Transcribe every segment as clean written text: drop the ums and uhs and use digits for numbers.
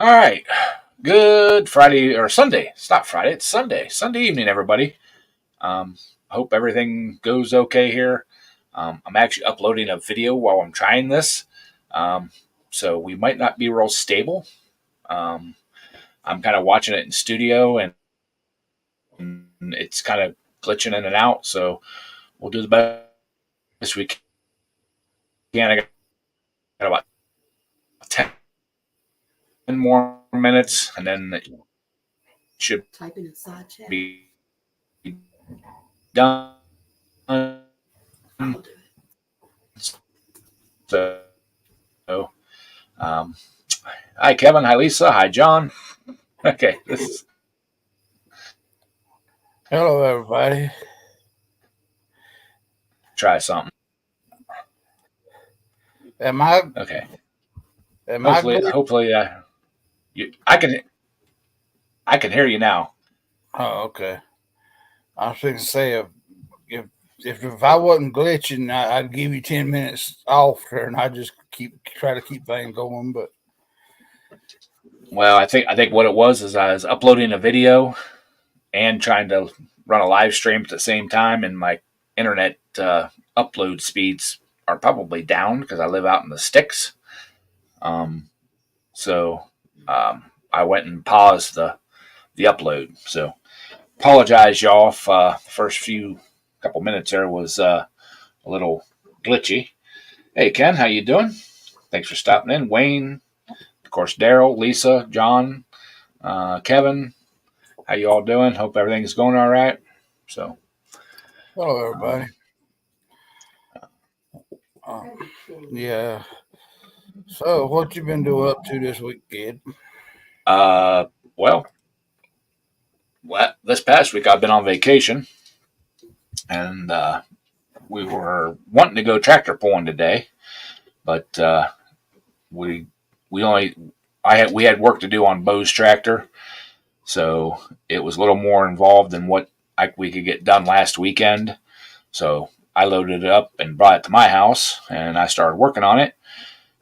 All right. Good Friday or Sunday. It's not Friday. It's Sunday. Sunday evening, everybody. I hope everything goes okay here. I'm actually uploading a video while I'm trying this, um, so we might not be real stable. Um, I'm kind of watching it in studio, and it's kind of glitching in and out. So we'll do the best we can. I got about 10 more minutes, and then it should be done. So, um, hi, Kevin. Hi, Lisa. Hi, John. Okay, this is Hello, everybody. try something. Am I Okay. am I Hopefully, good? hopefully, I can hear you now. Oh, okay. I was going to say if if I wasn't glitching, I'd give you 10 minutes off here, and I just try to keep things going. But Well, I think what it was is I was uploading a video and trying to run a live stream at the same time, and my internet upload speeds are probably down because I live out in the sticks. Um, so I went and paused the upload. So apologize, y'all, if the first few couple minutes there was a little glitchy. Hey, Ken, how you doing? Thanks for stopping in. Wayne, of course, Daryl, Lisa, John, Kevin, how you all doing? Hope everything's going all right. So, hello, everybody. um, Uh, yeah. So, what you been doing up to this week, kid? uh, well, this past week I've been on vacation, and we were wanting to go tractor pulling today, but we we only we had work to do on Bo's tractor, so it was a little more involved than what we could get done last weekend. So I loaded it up and brought it to my house, and I started working on it.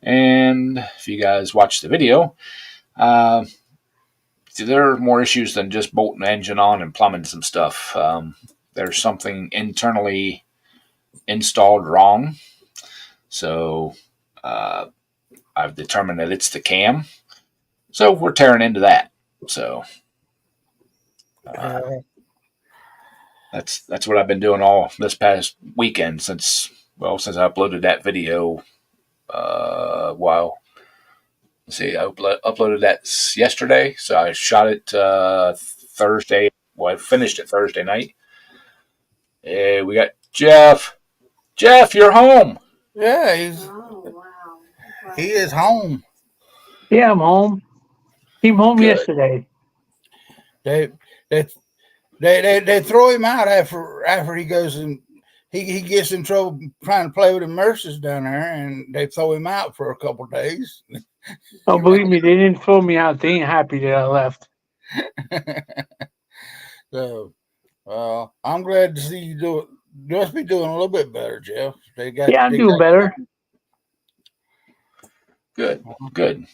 And if you guys watch the video, uh, there are more issues than just bolting the engine on and plumbing some stuff. There's something internally installed wrong. So uh, I've determined that it's the cam. So we're tearing into that. So uh, Uh, that's what I've been doing all this past weekend since I uploaded that video. While let's see, I uploaded that yesterday, so I shot it Thursday. Well, I finished it Thursday night. Hey, we got Jeff. Jeff, you're home. yeah, he is home. Yeah, I'm home. Came home Good. yesterday. They they they throw him out after he goes and he gets in trouble trying to play with the nurses down there, and they throw him out for a couple of days. Oh, believe me, they didn't throw me out. They ain't happy that I left. So, I'm glad to see you do it. You must be doing a little bit better, Jeff. Yeah, I'm They doing got better. Good. Good.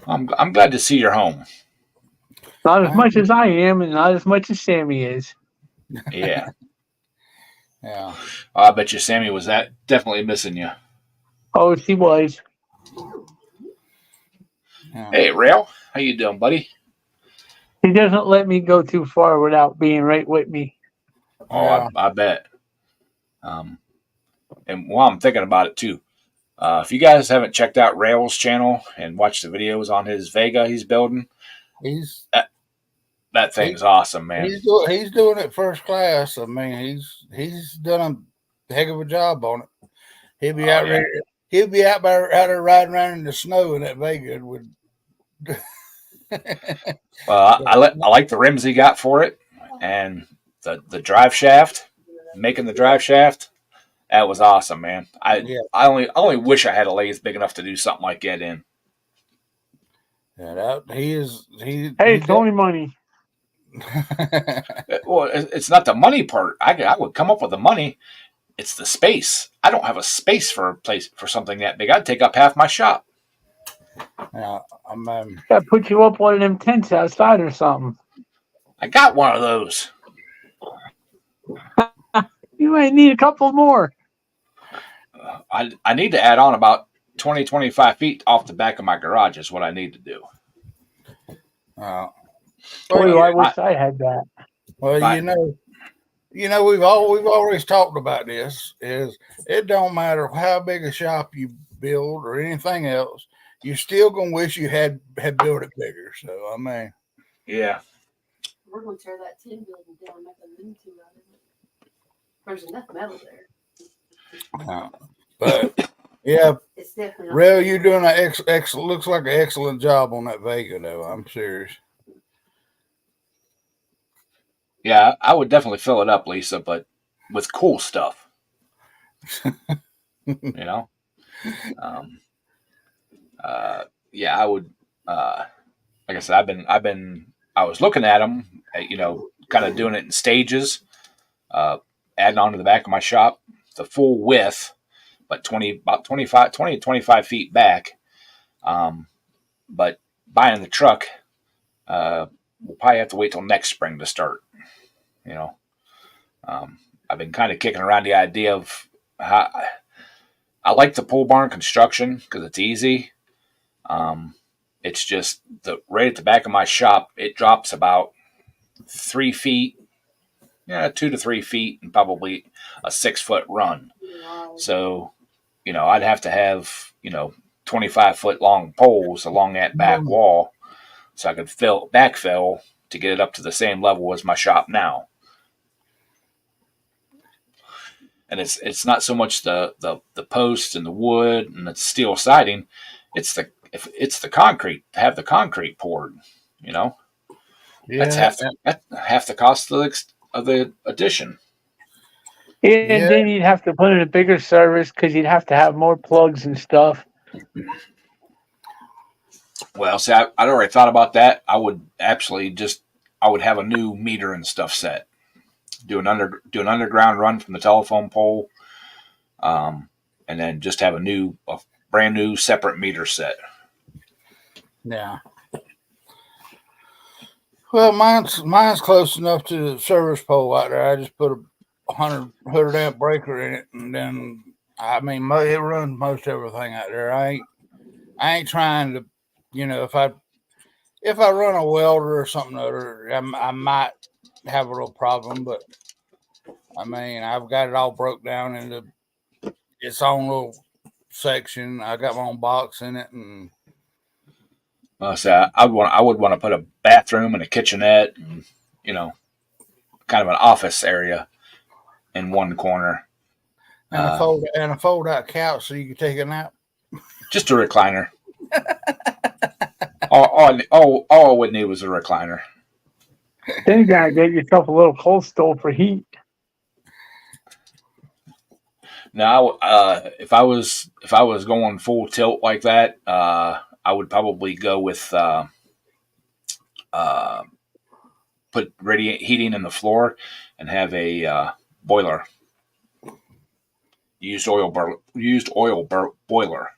I'm glad to see you're home. Not as much as I am, and not as much as Sammy is. Yeah. Yeah. I bet you Sammy was that definitely missing you. Oh, she was. Yeah. Hey, Rail, how you doing, buddy? He doesn't let me go too far without being right with me. Oh, Yeah. I bet. Um, and while I'm thinking about it too, if you guys haven't checked out Rail's channel and watched the videos on his Vega he's building, He's that he, thing's awesome, man. he's doing it first class. I mean, he's done a heck of a job on it. He'll be Oh out yeah. ready. He'll be out there riding around in the snow in that Vega with. Well, I like the rims he got for it, and the drive shaft, making the drive shaft. That was awesome, man. I Yeah, I only wish I had a lathe big enough to do something like that in. yeah. That he is. Hey, He it's only money. Well, it's not the money part. I would come up with the money. It's the space. I don't have a space for a place for something that big. I'd take up half my shop. Now, Gotta put you up one of them tents outside or something. I got one of those. You might need a couple more. I need to add on about 20, 25 feet off the back of my garage is what I need to do. Well, Boy, I I, wish I had that. well, I, we've always talked about this. Is it don't matter how big a shop you build or anything else, you're still gonna wish you had built it bigger. So I mean, yeah. We're going to tear that tin building down and make a lean-to out of it. There's enough metal there. but yeah, It's definitely. Rel, you're doing an excellent. Looks like an excellent job on that Vega, though. I'm serious. Yeah, I would definitely fill it up, Lisa, but with cool stuff. You know? Yeah, I would. Like I said, I was looking at them, kind of doing it in stages, adding on to the back of my shop, the full width, but 20 to 25 feet back. But buying the truck, we'll probably have to wait till next spring to start. You know, I've been kind of kicking around the idea of how I like the pole barn construction because it's easy. It's just right at the back of my shop, it drops about 3 feet, 2 to 3 feet, and probably a 6-foot run. Wow. So, I'd have to have 25-foot long poles along that back wall, so I could backfill to get it up to the same level as my shop now. And it's not so much the posts and the wood and the steel siding, it's the concrete. To have the concrete poured, Yeah, that's half the cost of the addition. And then you'd have to put in a bigger service because you'd have to have more plugs and stuff. Well, see, I'd already thought about that. I would actually I would have a new meter and stuff set. Do an underground run from the telephone pole, and then just have a brand new separate meter set. Yeah. Well, mine's close enough to the service pole out there. I just put a 100 amp breaker in it, and then it runs most everything out there. I ain't trying to, if I run a welder or something other, I might have a little problem, but I've got it all broke down into its own little section. I got my own box in it, and So I would want to put a bathroom and a kitchenette, and, kind of an office area in one corner, and a fold out couch so you can take a nap. just a recliner. all I would need was a recliner. Then you gotta get yourself a little cold stove for heat. Now, if I was going full tilt like that, I would probably go with put radiant heating in the floor and have a boiler, used oil boiler.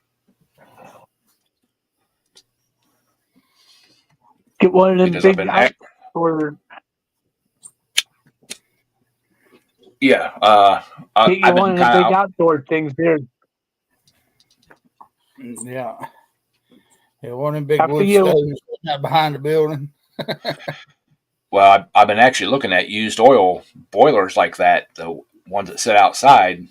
Get one of them Because big outdoor. Yeah, Get you one of the big outdoor things there. Yeah, one of them big wood stoves out behind the building. Well, I've been actually looking at used oil boilers like that, the ones that sit outside,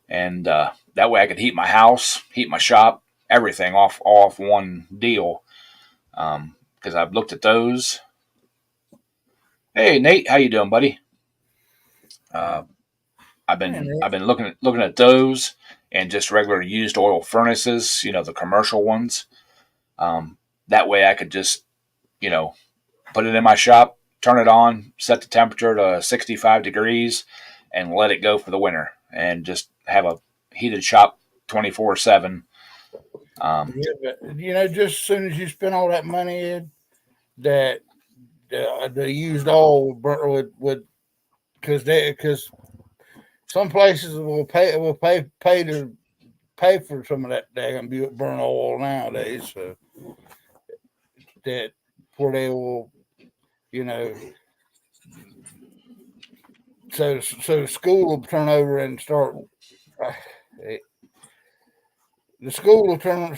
and that way I could heat my house, heat my shop, everything off one deal. Because I've looked at those. Hey Nate, how you doing, buddy? I've been looking at those and just regular used oil furnaces, the commercial ones. That way I could just, put it in my shop, turn it on, set the temperature to 65 degrees, and let it go for the winter, and just have a heated shop 24/7. But, just as soon as you spend all that money, Ed, that the used oil would because some places will pay to pay for some of that daggone burn oil nowadays. So that where they will, you know, so the school will turn over and start. The school will turn over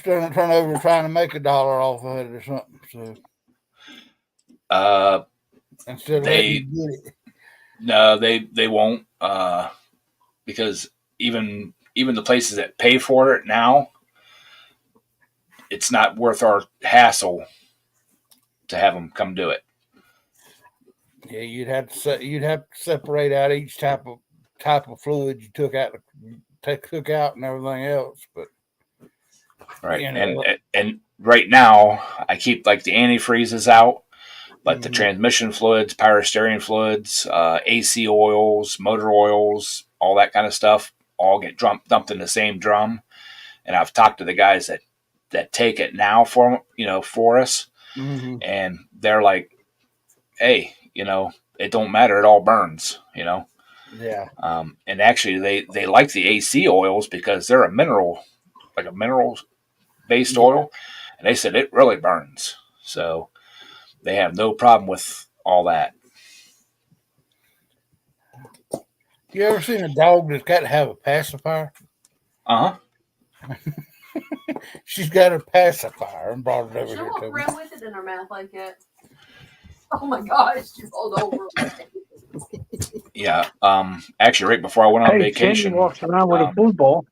trying to make $1 off of it or something. So instead of letting you They get it. no, they won't. Because even the places that pay for it now, it's not worth our hassle to have them come do it. Yeah, you'd have to separate out each type of fluid you took out and everything else. But Right. you know, And right now I keep like the antifreezes out, but the mhm. transmission fluids, power steering fluids, AC oils, motor oils, all that kind of stuff, all get dumped in the same drum. And I've talked to the guys that take it now for us, Mm-hmm. and they're like, hey, it don't matter, it all burns. Yeah. And actually they like the AC oils because they're a mineral based Yeah. oil, and they said it really burns, so they have no problem with all that. You ever seen a dog that's got to have a pacifier? Uh-huh. She's got a pacifier and brought it over She'll here walk to me. around with it in her mouth like that. Oh my gosh, she rolled over. Yeah. Actually, right before I went on Hey, vacation, Cindy walks around with a um, food bowl.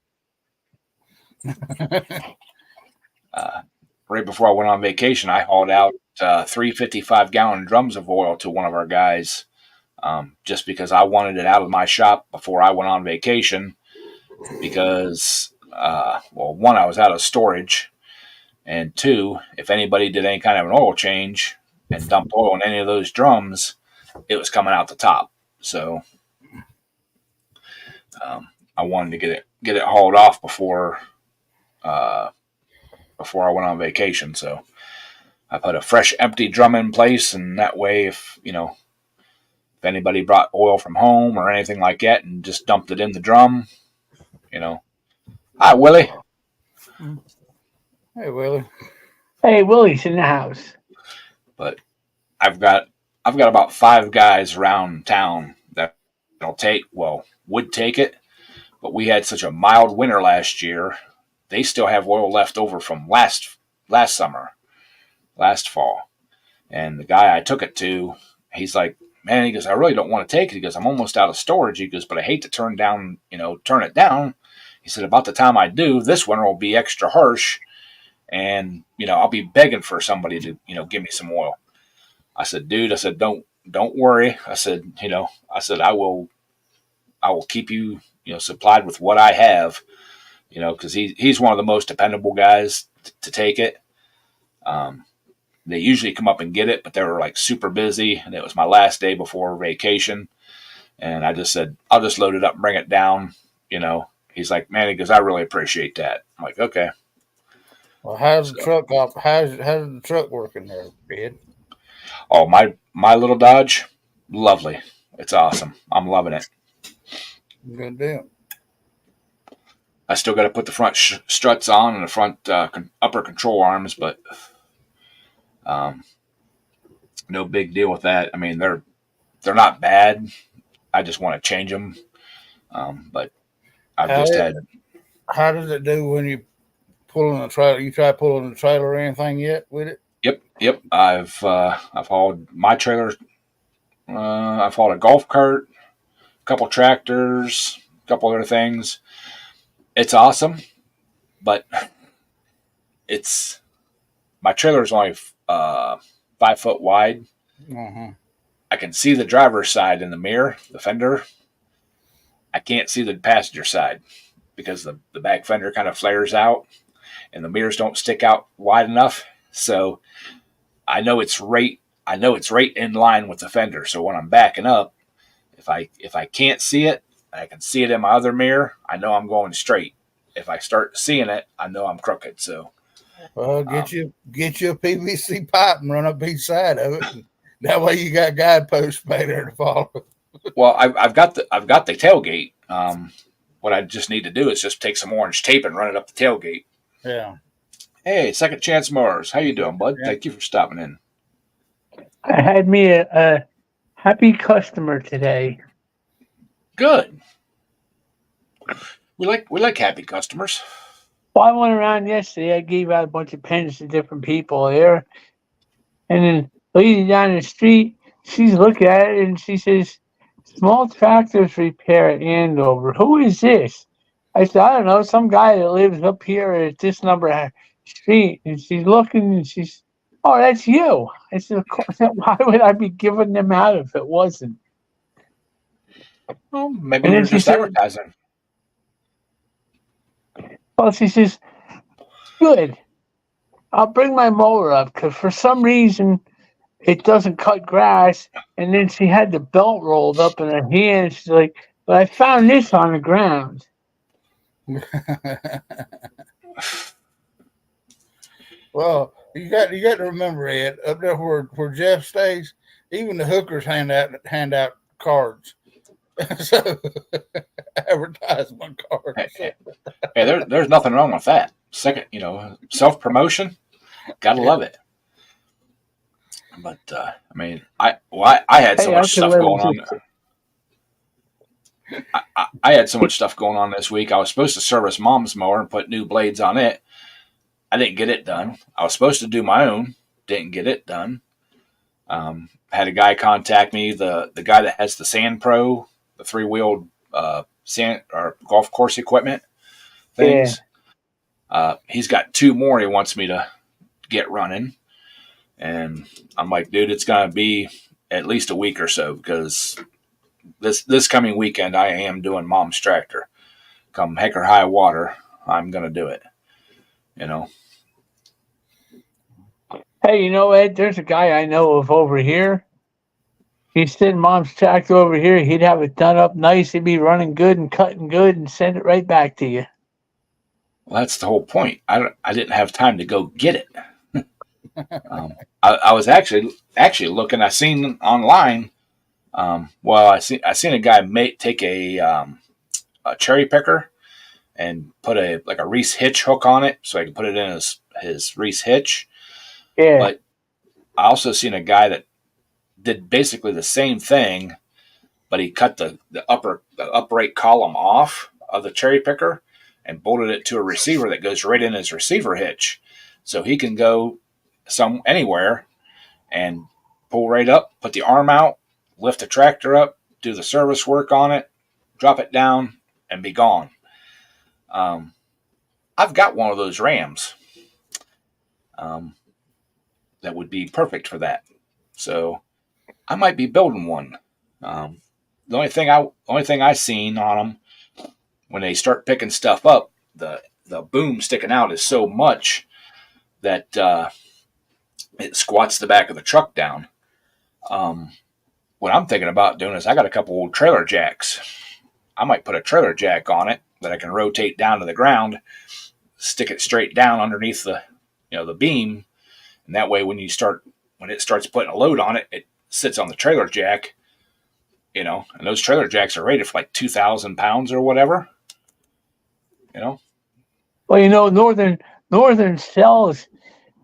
right before I went on vacation, I hauled out 355-gallon drums of oil to one of our guys, just because I wanted it out of my shop before I went on vacation. Because, well, one, I was out of storage, and two, if anybody did any kind of an oil change and dumped oil in any of those drums, it was coming out the top. So I wanted to get it hauled off before I went on vacation. So I put a fresh empty drum in place, and that way, if anybody brought oil from home or anything like that and just dumped it in the drum, Hi, Willie. Hey, Willie. Hey, Willie's in the house. But I've got about 5 guys around town that would take it, but we had such a mild winter last year. They still have oil left over from last summer, last fall. And the guy I took it to, he's like, man, he goes, I really don't want to take it. He goes, I'm almost out of storage. He goes, but I hate to turn it down. He said, about the time I do, this winter will be extra harsh, and I'll be begging for somebody to give me some oil. I said, dude, don't worry. I said, I will keep you supplied with what I have, because he's one of the most dependable guys to take it. They usually come up and get it, but they were like super busy, and it was my last day before vacation, and I just said, I'll just load it up and bring it down. He's like, man, he goes, I really appreciate that. I'm like, okay. Well, how's the truck up? How's the truck working there, Ed? Oh, my little Dodge, lovely. It's awesome. I'm loving it. Good deal. I still got to put the front struts on and the front upper control arms, but no big deal with that. I mean, they're not bad. I just want to change them. But I've just had. How does it do when you pulling the trailer? You try pulling the trailer or anything yet with it? Yep. I've hauled my trailer. I've hauled a golf cart, a couple tractors, a couple other things. It's awesome, but my trailer is only 5 foot wide. Uh-huh. I can see the driver's side in the mirror, the fender. I can't see the passenger side because the back fender kind of flares out and the mirrors don't stick out wide enough. So I know it's right in line with the fender. So when I'm backing up, if I can't see it, I can see it in my other mirror, I know I'm going straight. If I start seeing it, I know I'm crooked. So well, get you a PVC pipe and run up each side of it. That way you got guideposts made there to follow. Well, I've got the tailgate. What I just need to do is just take some orange tape and run it up the tailgate. Yeah. Hey, Second Chance Mars. How you doing, bud? Yeah. Thank you for stopping in. I had me a happy customer today. Good. We like happy customers. Well, I went around yesterday. I gave out a bunch of pens to different people there, and then lady down the street, she's looking at it and she says, "Small tractors repair at Andover. Who is this?" I said, "I don't know. Some guy that lives up here at this number of street." And she's looking and she's, "Oh, that's you." I said, "Of course. Why would I be giving them out if it wasn't?" Well, maybe And we then were she just said, advertising. "Well," she says, "good. I'll bring my mower up because for some reason it doesn't cut grass." And then she had the belt rolled up in her hand. She's like, "But I found this on the ground." Well, you got to remember, Ed, up there where Jeff stays, even the hookers hand out cards. So advertisement cards. Hey, there's nothing wrong with that. Second, self promotion. Gotta love it. But I mean, I had so Hey, I much could stuff let going it on. just. I had so much stuff going on this week. I was supposed to service Mom's mower and put new blades on it. I didn't get it done. I was supposed to do my own. Didn't get it done. Had a guy contact me. The guy that has the Sand Pro, the 3-wheeled sand or golf course equipment Yeah. things. He's got 2 more he wants me to get running, and I'm like, dude, it's gonna be at least a week or so because this coming weekend I am doing Mom's tractor. Come heck or high water, I'm gonna do it. You know. Hey, Ed, there's a guy I know of over here. He'd send Mom's tractor over here. He'd have it done up nice. He'd be running good and cutting good and send it right back to you. Well, that's the whole point. I didn't have time to go get it. I was actually looking. I seen online. I seen a guy take a cherry picker and put a Reese hitch hook on it, so I could put it in his Reese hitch. Yeah. But I also seen a guy that did basically the same thing, but he cut the upright column off of the cherry picker and bolted it to a receiver that goes right in his receiver hitch, so he can go anywhere and pull right up, put the arm out, lift the tractor up, do the service work on it, drop it down, and be gone. I've got one of those Rams that would be perfect for that. So I might be building one. The only thing I seen on them when they start picking stuff up, the boom sticking out is so much that it squats the back of the truck down. What I'm thinking about doing is I got a couple old trailer jacks. I might put a trailer jack on it that I can rotate down to the ground, stick it straight down underneath the beam, and that way when it starts putting a load on it, it sits on the trailer jack. And those trailer jacks are rated for like 2,000 pounds or whatever. Well, Northern sells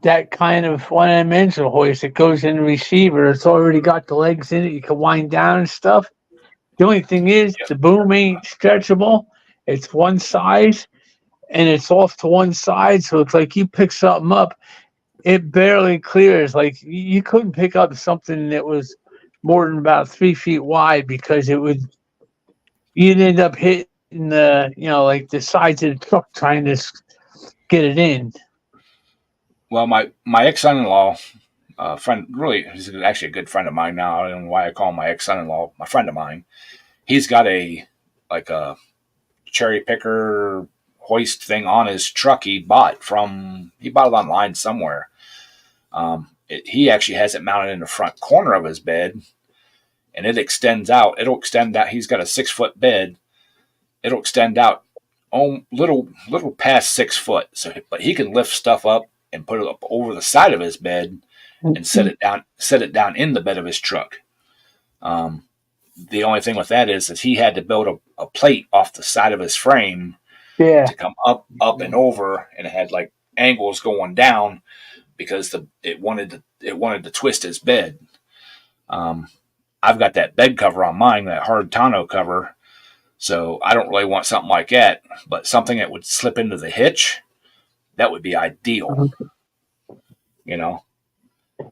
that kind of one-dimensional hoist that goes in the receiver. It's already got the legs in it. You can wind down and stuff. The only thing is Yep. the boom ain't stretchable. It's one size and it's off to one side. So it's like you pick something up, it barely clears. Like you couldn't pick up something that was more than about 3 feet wide because you'd end up hitting like the sides of the truck trying to get it in. Well, my ex-son-in-law, friend, really, he's actually a good friend of mine now. I don't know why I call him my ex-son-in-law, my friend of mine. He's got a cherry picker hoist thing on his truck. He bought it online somewhere. He actually has it mounted in the front corner of his bed, and it extends out. It'll extend out. He's got a 6-foot bed. It'll extend out, little past 6 foot. So, but he can lift stuff up and put it up over the side of his bed and set it down in the bed of his truck. The only thing with that is that he had to build a plate off the side of his frame Yeah. to come up and over, and it had like angles going down because it wanted to twist his bed. Um, I've got that bed cover on mine, that hard tonneau cover, so I don't really want something like that. But something that would slip into the hitch, that would be ideal, you know.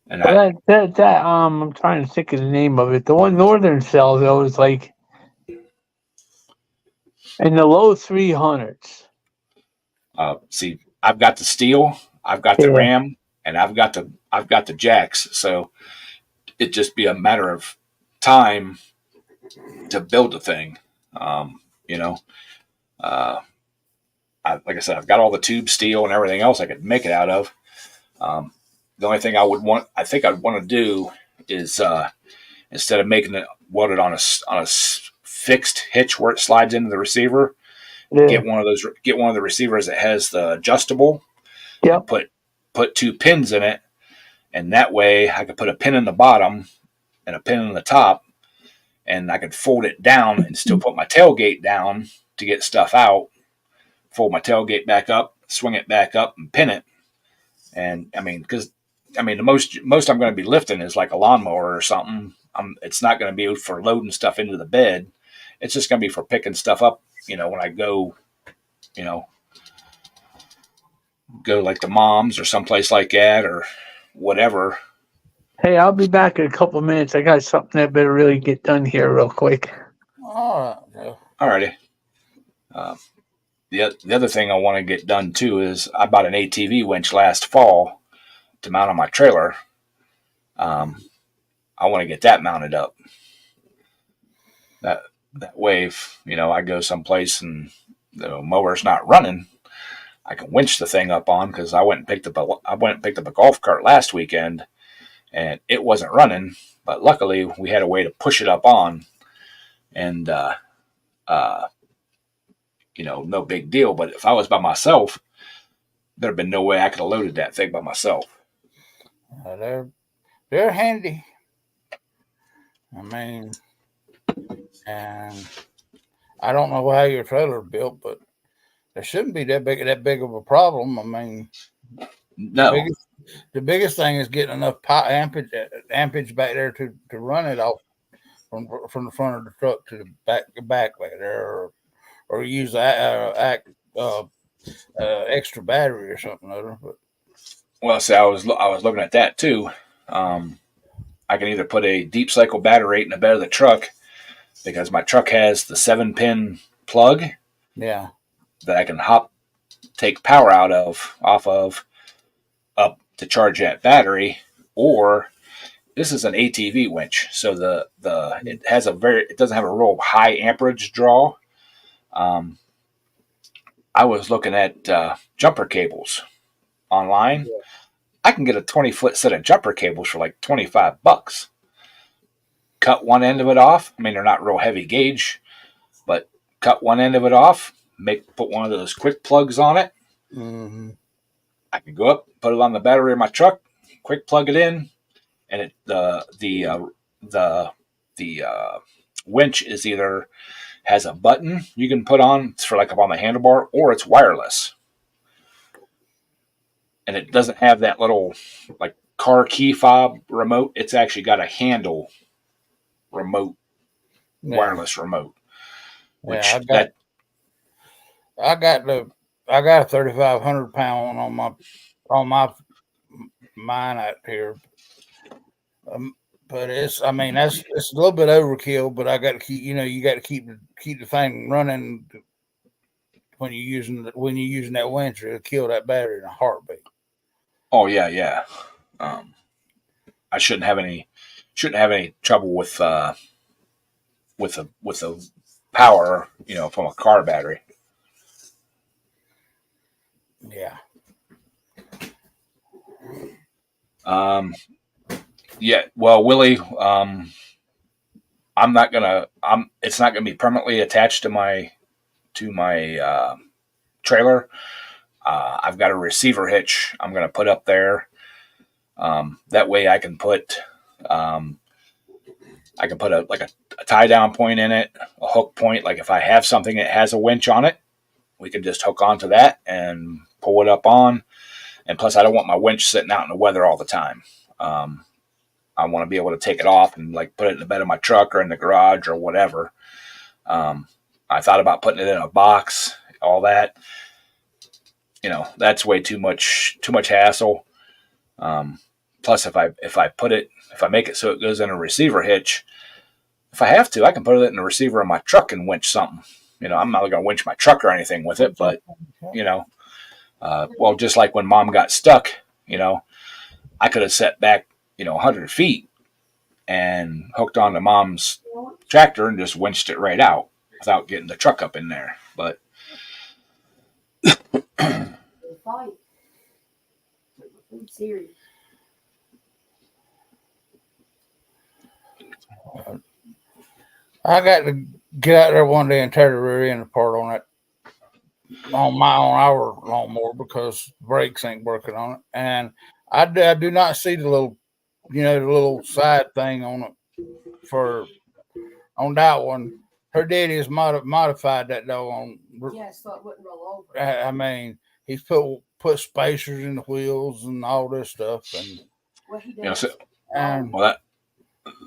And Well, that I'm trying to think of the name of it. The one Northern sells though is like in the low 300s. see, I've got the steel, I've got the Yeah. ram, and I've got the jacks. So it'd just be a matter of time to build the thing. You know, uh, like I said, I've got all the tube steel and everything else I could make it out of. The only thing I think I'd want to do is instead of making it welded on a fixed hitch where it slides into the receiver, Yeah. get one of the receivers that has the adjustable, and Yep. put 2 pins in it, and that way I could put a pin in the bottom and a pin in the top, and I could fold it down and still put my tailgate down to get stuff out. Fold my tailgate back up, swing it back up, and pin it. And the most I'm going to be lifting is like a lawnmower or something. It's not going to be for loading stuff into the bed. It's just going to be for picking stuff up. When I go, you know, go like the Mom's or someplace like that or whatever. Hey, I'll be back in a couple of minutes. I got something that better really get done here real quick. All right, Joe. Alrighty. The other thing I want to get done too is I bought an ATV winch last fall to mount on my trailer. I want to get that mounted up. That way, if I go someplace and the mower's not running, I can winch the thing up on, because I went and picked up a golf cart last weekend and it wasn't running, but luckily we had a way to push it up on, and no big deal. But if I was by myself, there'd been no way I could have loaded that thing by myself. They're handy. I mean, and I don't know how your trailer built, but there shouldn't be that big of a problem. I mean, No. The biggest thing is getting enough ampage back there to run it off from the front of the truck to the back back there, or use extra battery or something other. But well, see, I was looking at that too. I can either put a deep cycle battery in the bed of the truck, because my truck has the 7-pin plug. Yeah. That I can take power off of up to charge that battery, or this is an ATV winch, so it doesn't have a real high amperage draw. I was looking at jumper cables online. Yeah. I can get a 20-foot set of jumper cables for like $25. Cut one end of it off. I mean, they're not real heavy gauge, but cut one end of it off. Put one of those quick plugs on it. Mm-hmm. I can go up, put it on the battery of my truck, quick plug it in, and the winch is either has a button you can put on for like up on the handlebar, or it's wireless, and it doesn't have that little like car key fob remote. It's actually got a handle remote, wireless remote. Which I got a 3,500 pound on my mine out here. But it's a little bit overkill. But I got to keep, you got to keep the thing running when you're using that winch. It'll kill that battery in a heartbeat. Oh yeah. I shouldn't have any trouble with the power, from a car battery. Yeah. Yeah. Well, Willie, it's not gonna be permanently attached to my trailer. I've got a receiver hitch I'm gonna put up there. That way I can put a tie down point in it, a hook point. Like if I have something that has a winch on it, we can just hook onto that and pull it up on. and plus I don't want my winch sitting out in the weather all the time. I want to be able to take it off and like put it in the bed of my truck or in the garage or whatever. I thought about putting it in a box, all that. That's way too much hassle. Plus, if I make it so it goes in a receiver hitch, if I have to, I can put it in the receiver of my truck and winch something. I'm not going to winch my truck or anything with it, but just like when Mom got stuck, I could have set back, 100 feet and hooked onto Mom's tractor and just winched it right out without getting the truck up in there. But Serious. I got to get out there one day and tear the rear end apart on our lawnmower because brakes ain't working on it, and I do not see the little, the little side thing on it on that one. Her daddy has modified that doggone. Yeah, so it wouldn't roll over. I mean, he's put spacers in the wheels and all this stuff, and he does.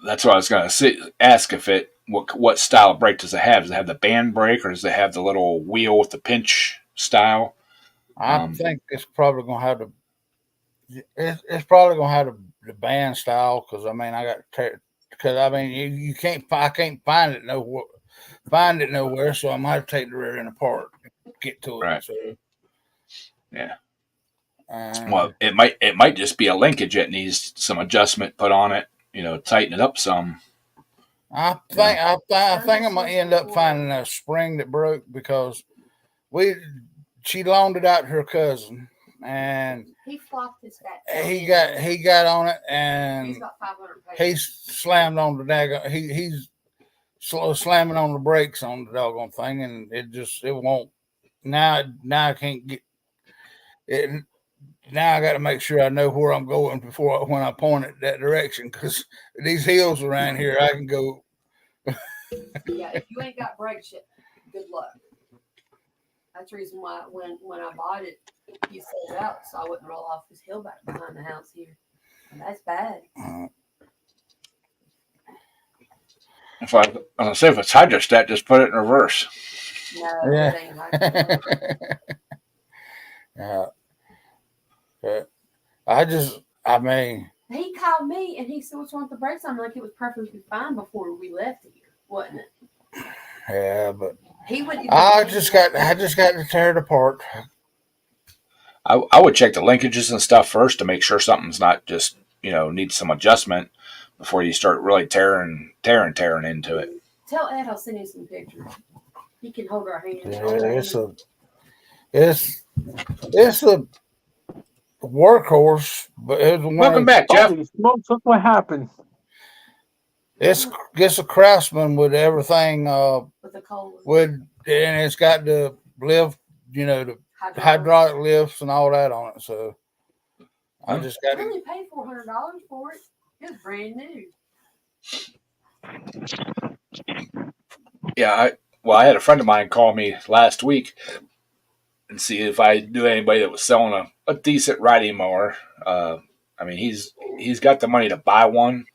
That's what I was going to ask if what style of brake does it have? Does it have the band brake or does it have the little wheel with the pinch style? I think it's probably going to have it's probably going to have the band style because you can't I can't find it nowhere, so I might take the rear end apart to get to it. Right. So. Yeah. It might just be a linkage that needs some adjustment put on it. Tighten it up some. I think I'm gonna end up finding a spring that broke because she loaned it out to her cousin and he flopped his fat. He got on it and he's got 500 he slammed on the daggone. He's slamming on the brakes on the doggone thing and it won't. Now I can't get it. Now I got to make sure I know where I'm going when I point it that direction because these hills around here I can go. Yeah, if you ain't got brakes yet, good luck. That's the reason why when I bought it, you set it out so I wouldn't roll off this hill back behind the house here. And that's bad. If it's hydrostat, just put it in reverse. No, it ain't hydrostat. Yeah. He called me and he said, "What's wrong with the brakes?" I'm like, "It was perfectly fine before we left here, wasn't it?" Yeah, but he would. I just got to tear it apart. I would check the linkages and stuff first to make sure something's not just needs some adjustment before you start really tearing into it. Tell Ed I'll send you some pictures. He can hold our hands. Yeah, it's a workhorse, but welcome back, Jeff. Smokes, look what happened. It's a Craftsman with everything with the cold and it's got the lift, the hydraulic lifts and all that on it. So I just got to. I only paid $400 for it. It was brand new. Yeah, I had a friend of mine call me last week and see if I knew anybody that was selling a decent riding mower. He's got the money to buy one.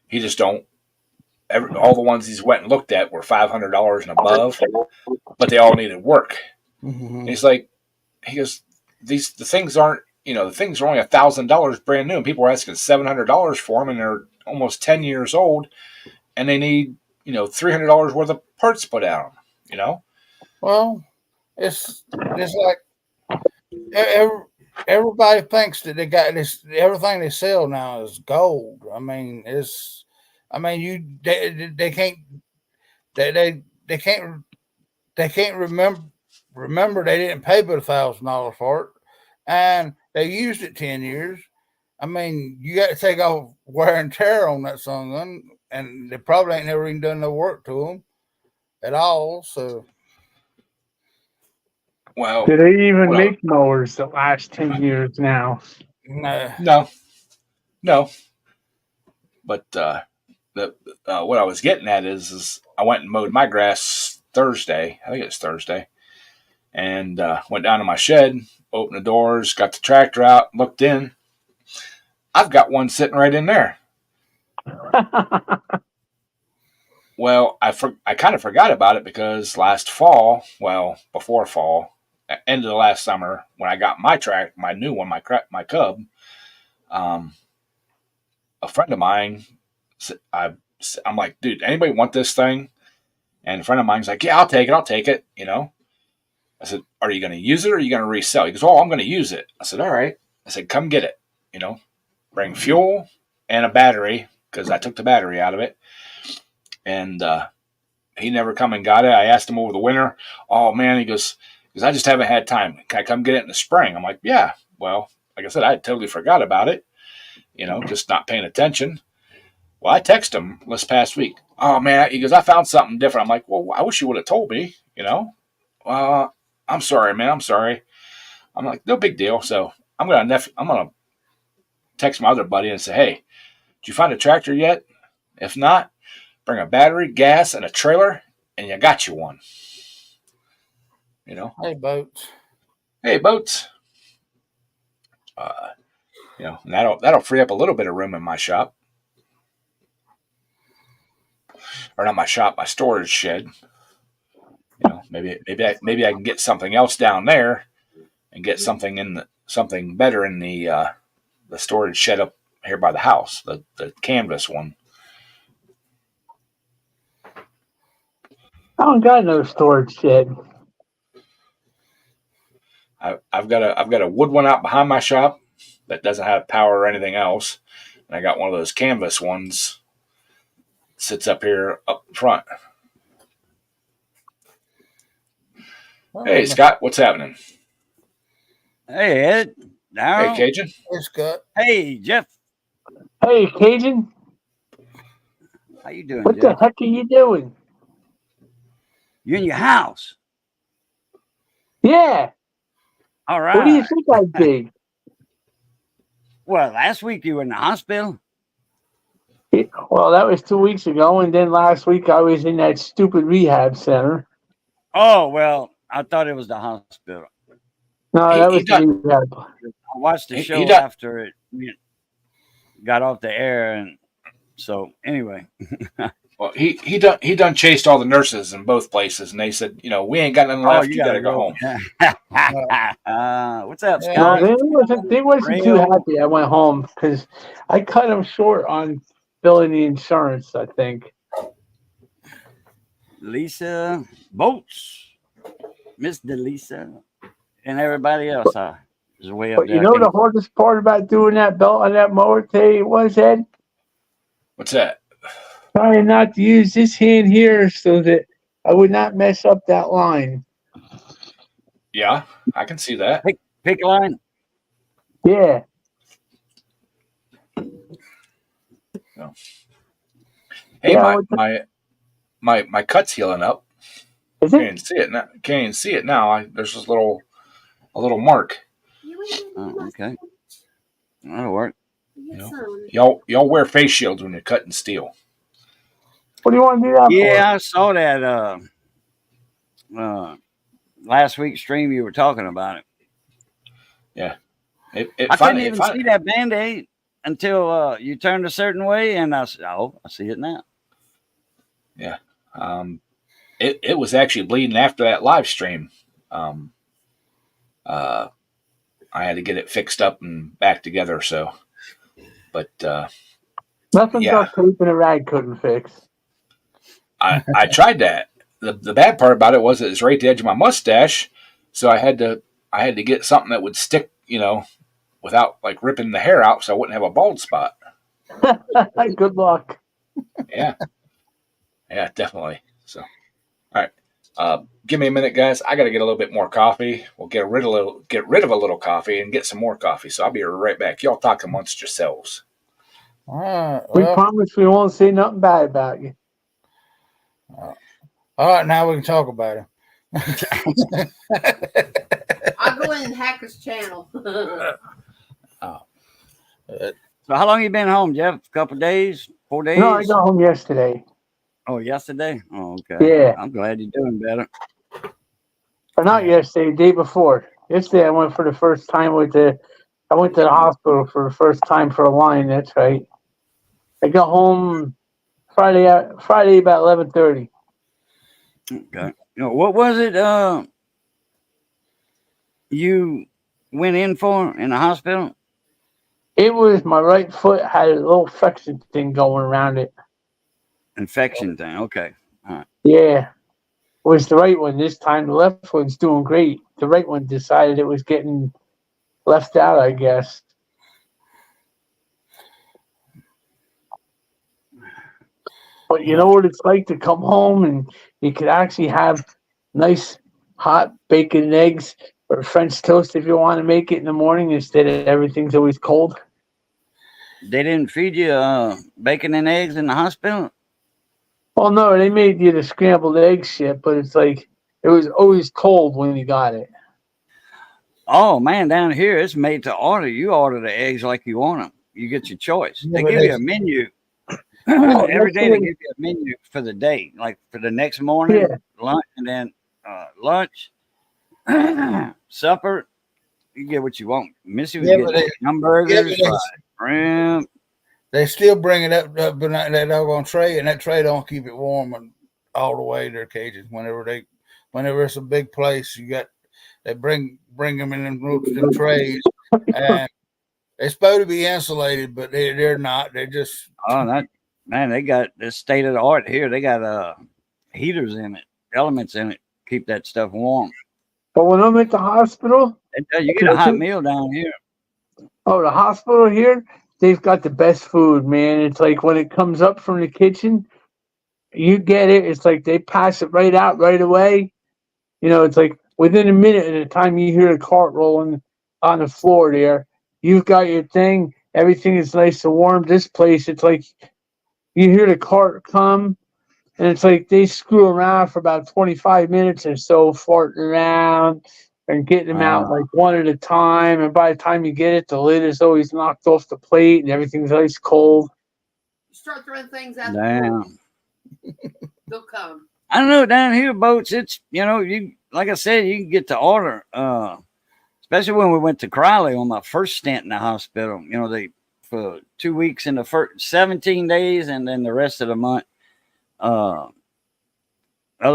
He just don't. All the ones he's went and looked at were $500 and above, but they all needed work. Mm-hmm. And he goes, the things aren't, the things are only $1,000 brand new, and people are asking $700 for them, and they're almost 10 years old, and they need, $300 worth of parts put out. Well, it's like everybody thinks that they got this. Everything they sell now is gold. They can't remember they didn't pay but $1,000 for it, and they used it 10 years. You got to take off wear and tear on that gun, and they probably ain't never even done no work to them at all. So, well, do they even make mowers that last 10 years now? No. But what I was getting at is I went and mowed my grass Thursday. I think it's Thursday, and went down to my shed, opened the doors, got the tractor out, looked in. I've got one sitting right in there. Well, I kind of forgot about it because last fall, well, before fall, end of the last summer, when I got my new one, my Cub, um, a friend of mine, I'm like, dude, anybody want this thing? And a friend of mine's like, yeah, I'll take it. I said, are you going to use it or are you going to resell? He goes, oh, I'm going to use it. I said, all right. I said, come get it. Bring fuel and a battery because I took the battery out of it. And he never come and got it. I asked him over the winter. Oh, man, he goes, I just haven't had time. Can I come get it in the spring? I'm like, yeah. Well, like I said, I totally forgot about it, just not paying attention. Well, I texted him this past week. Oh, man, he goes, I found something different. I'm like, well, I wish you would have told me, I'm sorry, man. I'm sorry. I'm like, no big deal. So I'm gonna text my other buddy and say, hey, did you find a tractor yet? If not, bring a battery, gas, and a trailer, and you got you one. Hey, Boats. Hey, Boats. And that'll free up a little bit of room in my shop, or not my shop, my storage shed. Maybe I can get something else down there, and get something better in the storage shed up here by the house, the canvas one. I don't got no storage shed. I've got a wood one out behind my shop that doesn't have power or anything else, and I got one of those canvas ones that sits up here up front. Hey, Scott, what's happening? Hey, Ed. Darryl. Hey, Cajun. Hey, Scott. Hey, Jeff. Hey, Cajun. How you doing, What Jeff? the heck are you doing? You in your house? Yeah. All right. What do you think I'd be? Well, last week you were in the hospital. Well, that was 2 weeks ago, and then last week I was in that stupid rehab center. Oh, well, I thought it was the hospital. No, that was the rehab. I watched the show after it got off the air, and so anyway. Well, he done chased all the nurses in both places, and they said, we ain't got nothing left. You gotta go home. What's up, Yeah. Scott? They wasn't too happy I went home because I cut them short on billing the insurance, I think. Lisa Boats, Miss DeLisa, and everybody else is way up But there. the hardest part about doing that belt on that mower today was, Ed? What's that? Trying not to use this hand here so that I would not mess up that line. Yeah, I can see that. Pick line. Yeah. No. Hey, Yeah, my cut's healing up. Is Can't it? even see it now. Can't even see it now. There's this a little mark. Oh, okay. That'll work. Y'all wear face shields when you're cutting steel. What do you want to do that for? Yeah, I saw that last week's stream. You were talking about it. Yeah, I couldn't even see that Band-Aid until you turned a certain way, and I said, "Oh, I see it now." Yeah, it was actually bleeding after that live stream. I had to get it fixed up and back together. So, but Nothing yeah. duct tape and a rag couldn't fix. I tried that. The bad part about it was it's right at the edge of my mustache, so I had to get something that would stick, without like ripping the hair out, so I wouldn't have a bald spot. Good luck. Yeah, definitely. So, all right, give me a minute, guys. I got to get a little bit more coffee. We'll get rid of a little coffee and get some more coffee. So I'll be right back. Y'all talk amongst yourselves. All right. We promise we won't say nothing bad about you. All right, now we can talk about him. I'll go in Hacker's channel. So, how long you been home, Jeff? A couple days? 4 days? No, I got home yesterday. Oh, yesterday? Oh, okay. Yeah. I'm glad you're doing better. Or not yesterday, the day before. Yesterday I went for the first time I went to the hospital for the first time for a line. That's right. I got home Friday about 11:30. Okay. What was it? You went in for in the hospital? It was my right foot had a little infection thing going around it. Infection thing. Okay. All right. Yeah, it was the right one this time. The left one's doing great. The right one decided it was getting left out, I guess. But you know what it's like to come home and you could actually have nice hot bacon and eggs or French toast if you want to make it in the morning instead of everything's always cold. They didn't feed you bacon and eggs in the hospital? Well, no, they made you the scrambled egg shit, but it's like it was always cold when you got it. Oh man, down here it's made to order. You order the eggs like you want them. You get your choice. Yeah, They but give you a menu Oh, every that's the day. They way. give you a menu for the day, like for the next Yeah, morning, lunch, and then lunch, supper. You get what you want. Missy was yeah, but getting hamburgers, fried they, shrimp. they still bring it up in that doggone tray, and that tray don't keep it warm and all the way to their cages. Whenever it's a big place, they bring them in them trays, and they're supposed to be insulated, but they're not. They're just Oh, that man, they got this state of the art here. They got heaters in it, elements in it, keep that stuff warm. but when I'm at the hospital, You get a hot meal down here. oh, the hospital here, they've got the best food, man. It's like when it comes up from the kitchen, you get it. It's like they pass it right out right away. You know, it's like within a minute of the time you hear the cart rolling on the floor there, you've got your thing. Everything is nice and warm. This place, it's like you hear the cart come, and it's like they screw around for about 25 minutes or so, farting around and getting them out like one at a time. And by the time you get it, the lid is always knocked off the plate and everything's ice cold. You start throwing things out the Damn. door, they'll come. I don't know down here, boats. It's you like I said, you can get to order. Especially when we went to Crowley on my first stint in the hospital. They for 2 weeks in the first 17 days, and then the rest of the month, other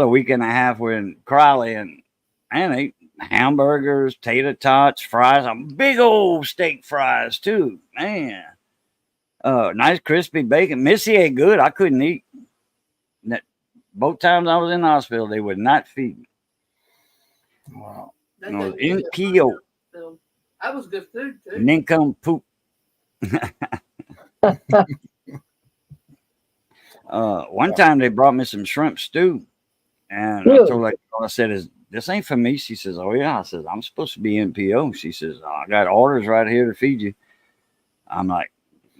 week and a half, we're in Crowley, and ate hamburgers, tater tots, fries, some big old steak fries too, man. Nice crispy bacon. Missy ate good. I couldn't eat. Both times I was in the hospital, they would not feed me. wow. That No, doesn't in give you Keo. So, that was good food too. Nincompoop. One time they brought me some shrimp stew, and I Really? told her, I said, this ain't for me. She says, oh yeah. I says, I'm supposed to be NPO. She says, I got orders right here to feed you. I'm like,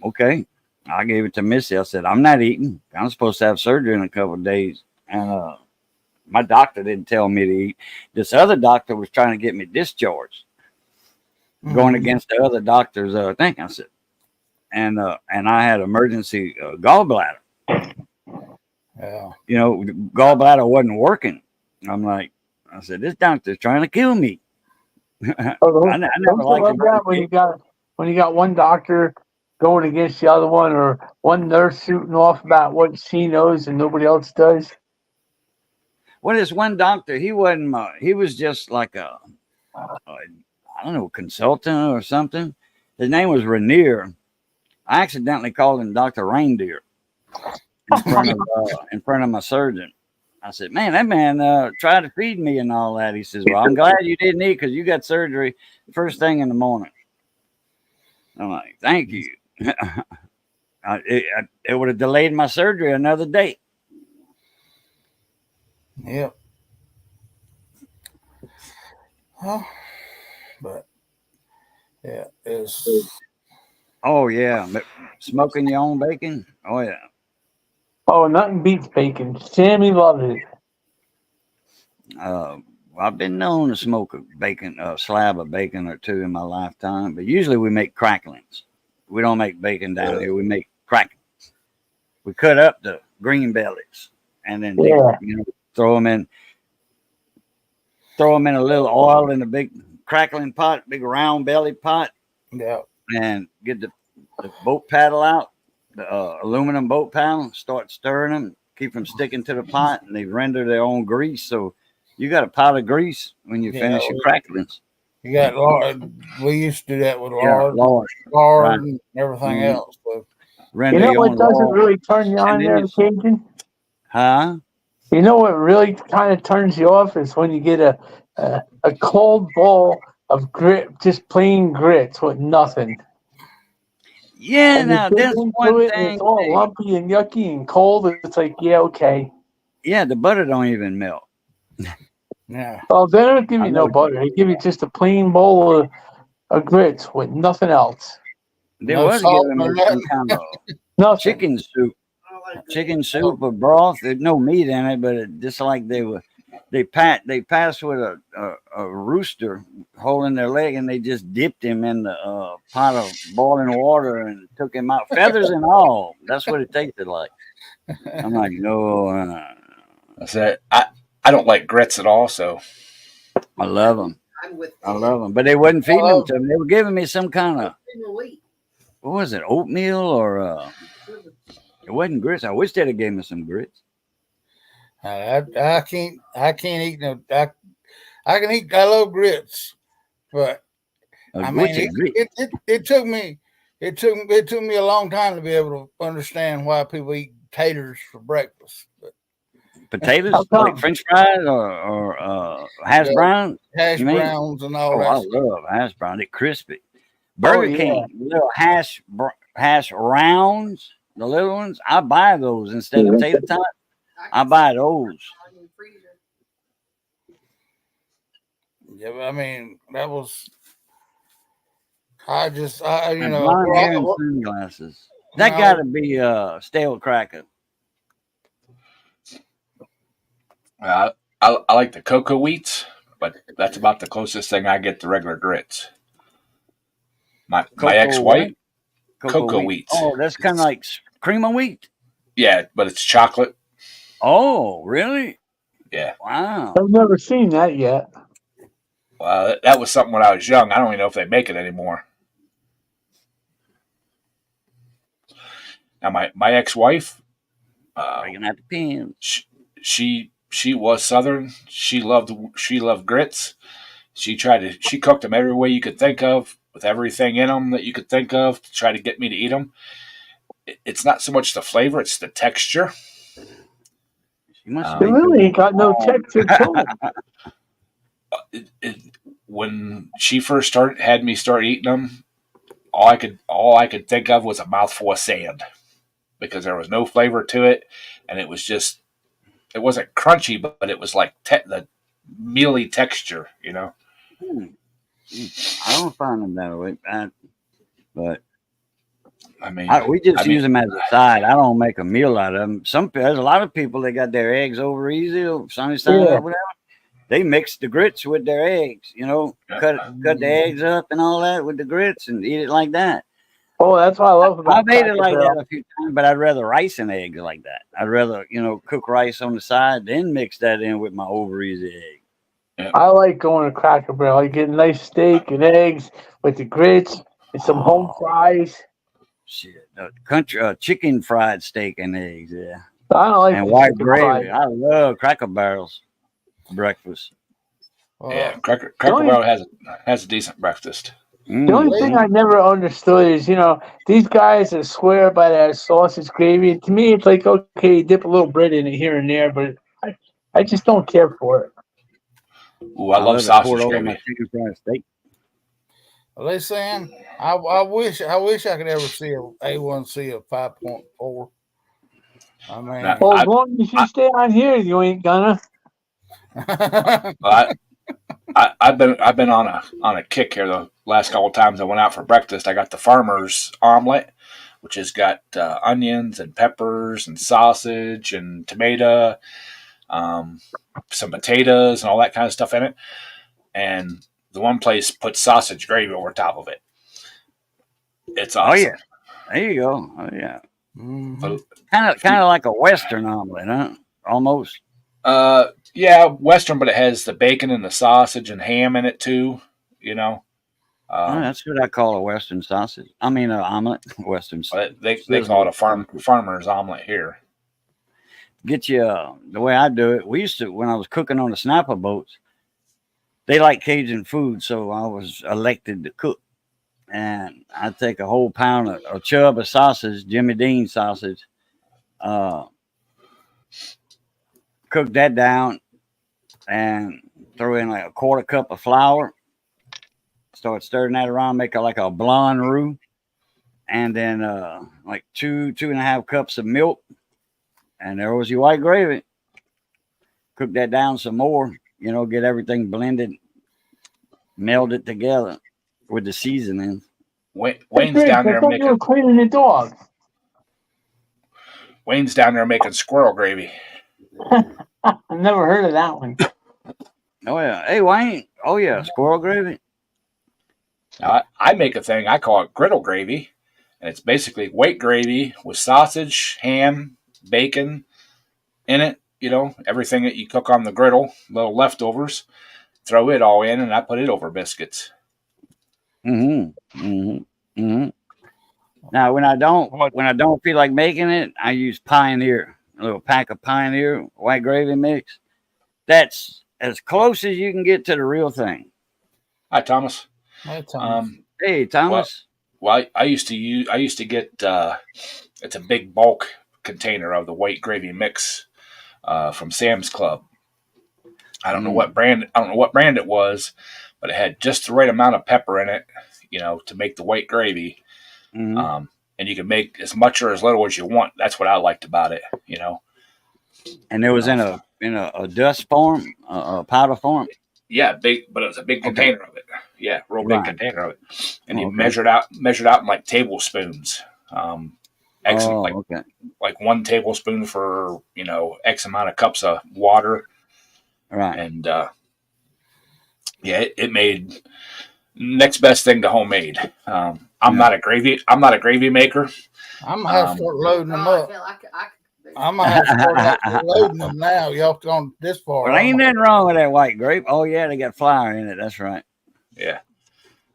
okay. I gave it to Missy. I said, I'm not eating. I'm supposed to have surgery in a couple of days. And my doctor didn't tell me to eat. This other doctor was trying to get me discharged, going against the other doctor's thing. I said, and I had emergency gallbladder. Yeah. Gallbladder wasn't working. I said, this doctor's trying to kill me. Oh, I never liked love that when you got one doctor going against the other one, or one nurse shooting off about what she knows and nobody else does. Well, this one doctor, he wasn't. He was just like a I don't know, consultant or something. His name was Rainier. I accidentally called him Dr. Reindeer in front of my surgeon. I said, man, that man tried to feed me and all that. He says, well, I'm glad you didn't eat because you got surgery first thing in the morning. I'm like, thank you. It would have delayed my surgery another day. Yep. Well, but yeah, it's Oh, yeah. Smoking your own bacon? Oh, yeah. Oh, nothing beats bacon. Sammy loves it. I've been known to smoke a slab of bacon or two in my lifetime, but usually we make cracklings. We don't make bacon down here. We make cracklings. We cut up the green bellies and then throw them in a little oil in a big crackling pot, big round belly pot, Yeah. and get the boat paddle out, the aluminum boat paddle, start stirring them, keep them sticking to the pot, and they render their own grease. So you got a pot of grease when you Yeah, finish your cracklings. You got lard. We used to do that with Yeah, lard, right. and everything Mhm. else. So, Render You know your what own doesn't lard. really turn you on And then there, you, Cajun? huh? You know what really kind of turns you off is when you get a cold bowl of grit, just plain grits with nothing, Yeah, and you now dig that's into one it, and it's thing. all lumpy and yucky and cold. It's like, yeah, okay. Yeah, the butter don't even melt. yeah. Well, they don't give I you know no butter. They give you just a plain bowl of grits with nothing else. they No was salt giving or me some nothing. kind of Nothing. chicken soup or broth. There's no meat in it, but it, just like they passed with a rooster holding their leg, and they just dipped him in the pot of boiling water and took him out, feathers and all. That's what it tasted like. I'm like, no, I said I don't like grits at all. So I love them. I'm with I love them, but they wasn't feeding them love- to me. They were giving me some kind of wheat. what was it, oatmeal or it wasn't grits. I wish they'd have gave me some grits. I can't eat no. I can eat. I love grits, but I mean, What's a grit? it took me a long time to be able to understand why people eat taters for breakfast. But Potatoes, How like come? French fries or hash Yeah. brown. hash You mean? browns and all Oh, that I stuff. love hash brown. They're crispy. Oh Burger yeah. King, little hash rounds, the little ones. I buy those instead of tater tots. I buy those. Yeah, but I mean, that was. I you And know, blonde hair and sunglasses. That when I got was- to be stale cracker. I like the cocoa wheats, but that's about the closest thing I get to regular grits. My Cocoa ex what? wife Cocoa cocoa wheat. wheats. Oh, that's kind of like cream of wheat. Yeah, but it's chocolate. Oh, really? Yeah. Wow. I've never seen that yet. That was something when I was young. I don't even know if they make it anymore. Now my ex wife, Breaking out the pins. she was Southern. She loved grits. She cooked them every way you could think of, with everything in them that you could think of to try to get me to eat them. It's not so much the flavor; it's the texture. She must It be really ain't doing got no texture to it. It, when she first had me start eating them, all I could think of was a mouthful of sand because there was no flavor to it, and it was just it wasn't crunchy, but it was like the mealy texture, you know. I don't find them that way, but I mean, we just use them as a side. I don't make a meal out of them. There's a lot of people that got their eggs over easy, or sunny side Yeah. up, whatever. They mix the grits with their eggs, cut the eggs up and all that with the grits and eat it like that. Oh, that's what I love about I've made it Cracker like Barrel. that a few times, but I'd rather rice and eggs like that. I'd rather, cook rice on the side, then mix that in with my over easy egg. I like going to Cracker Barrel. You get a nice steak and eggs with the grits and some home Oh, fries. shit. Country chicken fried steak and eggs, yeah. I don't like And the white chicken gravy. fried. I love Cracker Barrels breakfast. yeah, Cracker only- Barrel has a decent breakfast. The only thing I never understood is, these guys that swear by that sausage gravy. And to me, it's like, okay, dip a little bread in it here and there, but I just don't care for it. Ooh, I love love it poured sausage over gravy. my chicken fried steak. Well, they saying I wish I could ever see a A1C of 5.4. I mean, Nah. Well, as long as you stay on here, you ain't gonna. Well, I've been on a kick here the last couple of times I went out for breakfast. I got the farmer's omelet, which has got onions and peppers and sausage and tomato, some potatoes and all that kind of stuff in it. And the one place puts sausage gravy over top of it. It's awesome. Oh yeah, there you go. Oh yeah, Mhm. kind of like a Western omelet, huh? Almost. Yeah, Western, but it has the bacon and the sausage and ham in it too. you know. Oh, that's what I call a Western sausage. I mean, an omelet. Western They call it a farmer's omelet here. Get you the way I do it. We used to, when I was cooking on the snapper boats, they like Cajun food, so I was elected to cook. And I'd take a whole pound of chub of sausage, Jimmy Dean sausage, uh, cook that down, and throw in like a quarter cup of flour. Start stirring that around, make it like a blonde roux, and then like 2.5 cups of milk, and there was your white gravy. Cook that down some more, get everything blended, meld it together with the seasoning. Wayne's down there I thought you were making cleaning the dog. Wayne's down there making squirrel gravy. I've never heard of that one. Oh yeah, hey Wayne. Oh yeah, squirrel gravy. Now, I make a thing I call it griddle gravy, and it's basically white gravy with sausage, ham, bacon in it. Everything that you cook on the griddle, little leftovers, throw it all in, and I put it over biscuits. Now, when I don't feel like making it, I use Pioneer, a little pack of Pioneer white gravy mix. That's as close as you can get to the real thing. Hi, Thomas. Hi, Thomas. Hey, Thomas. Well, I used to get it's a big bulk container of the white gravy mix from Sam's Club. I don't know what brand it was, but it had just the right amount of pepper in it, to make the white gravy. And you can make as much or as little as you want. That's what I liked about it, And it was in a dust form, a powder form. Yeah, big, but it was a big container of it. Yeah, real big container of it. And you measured out in like tablespoons. Like 1 tablespoon for X amount of cups of water. Right. And it made next best thing to homemade. I'm not a gravy maker. I'm gonna have to start loading them up. I'm gonna have to start loading them now. Y'all gone this far. Well, ain't nothing wrong with that white grape. Oh yeah, they got flour in it. That's right. Yeah.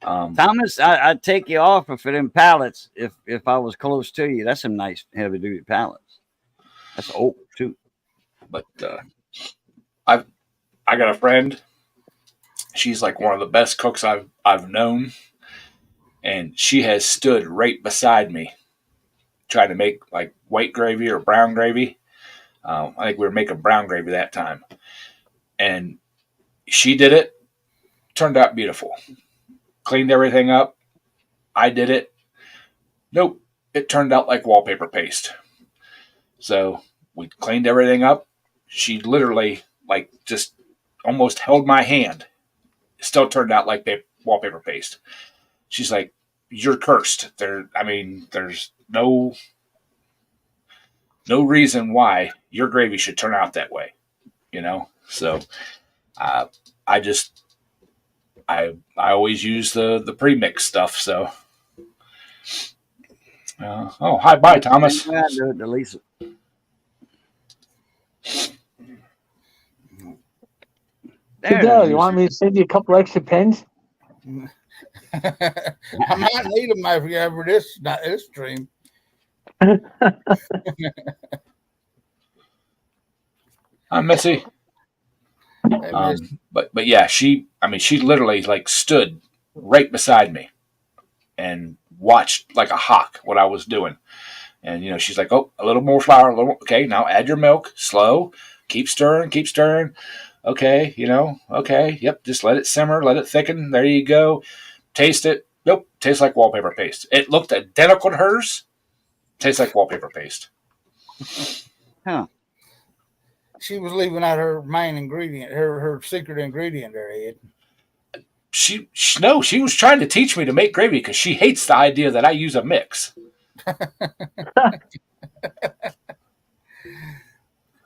Thomas, I'd take you off for them pallets if I was close to you. That's some nice heavy duty pallets. That's oak too. But I got a friend. She's like one of the best cooks I've known, and she has stood right beside me trying to make like white gravy or brown gravy. I think we were making brown gravy that time, and she did it. Turned out beautiful. Cleaned everything up. I did it. Nope, it turned out like wallpaper paste. So we cleaned everything up. She literally like just almost held my hand. It still turned out like wallpaper paste. She's like, "You're cursed." There's no reason why your gravy should turn out that way. So I always use the pre-mix stuff. So hi, bye, Thomas. I do it to Lisa. Fidel, you want me to send you a couple extra pens? I might need them after this stream. I'm Missy. But yeah, she literally like stood right beside me and watched like a hawk what I was doing. And she's like, "Oh, a little more flour, okay, now add your milk, slow, keep stirring. Okay, okay, yep, just let it simmer, let it thicken. There you go. Taste it. Nope, tastes like wallpaper paste. It looked identical to hers. Tastes like wallpaper paste." Huh. She was leaving out her main ingredient, her secret ingredient there, Ed. She was trying to teach me to make gravy because she hates the idea that I use a mix.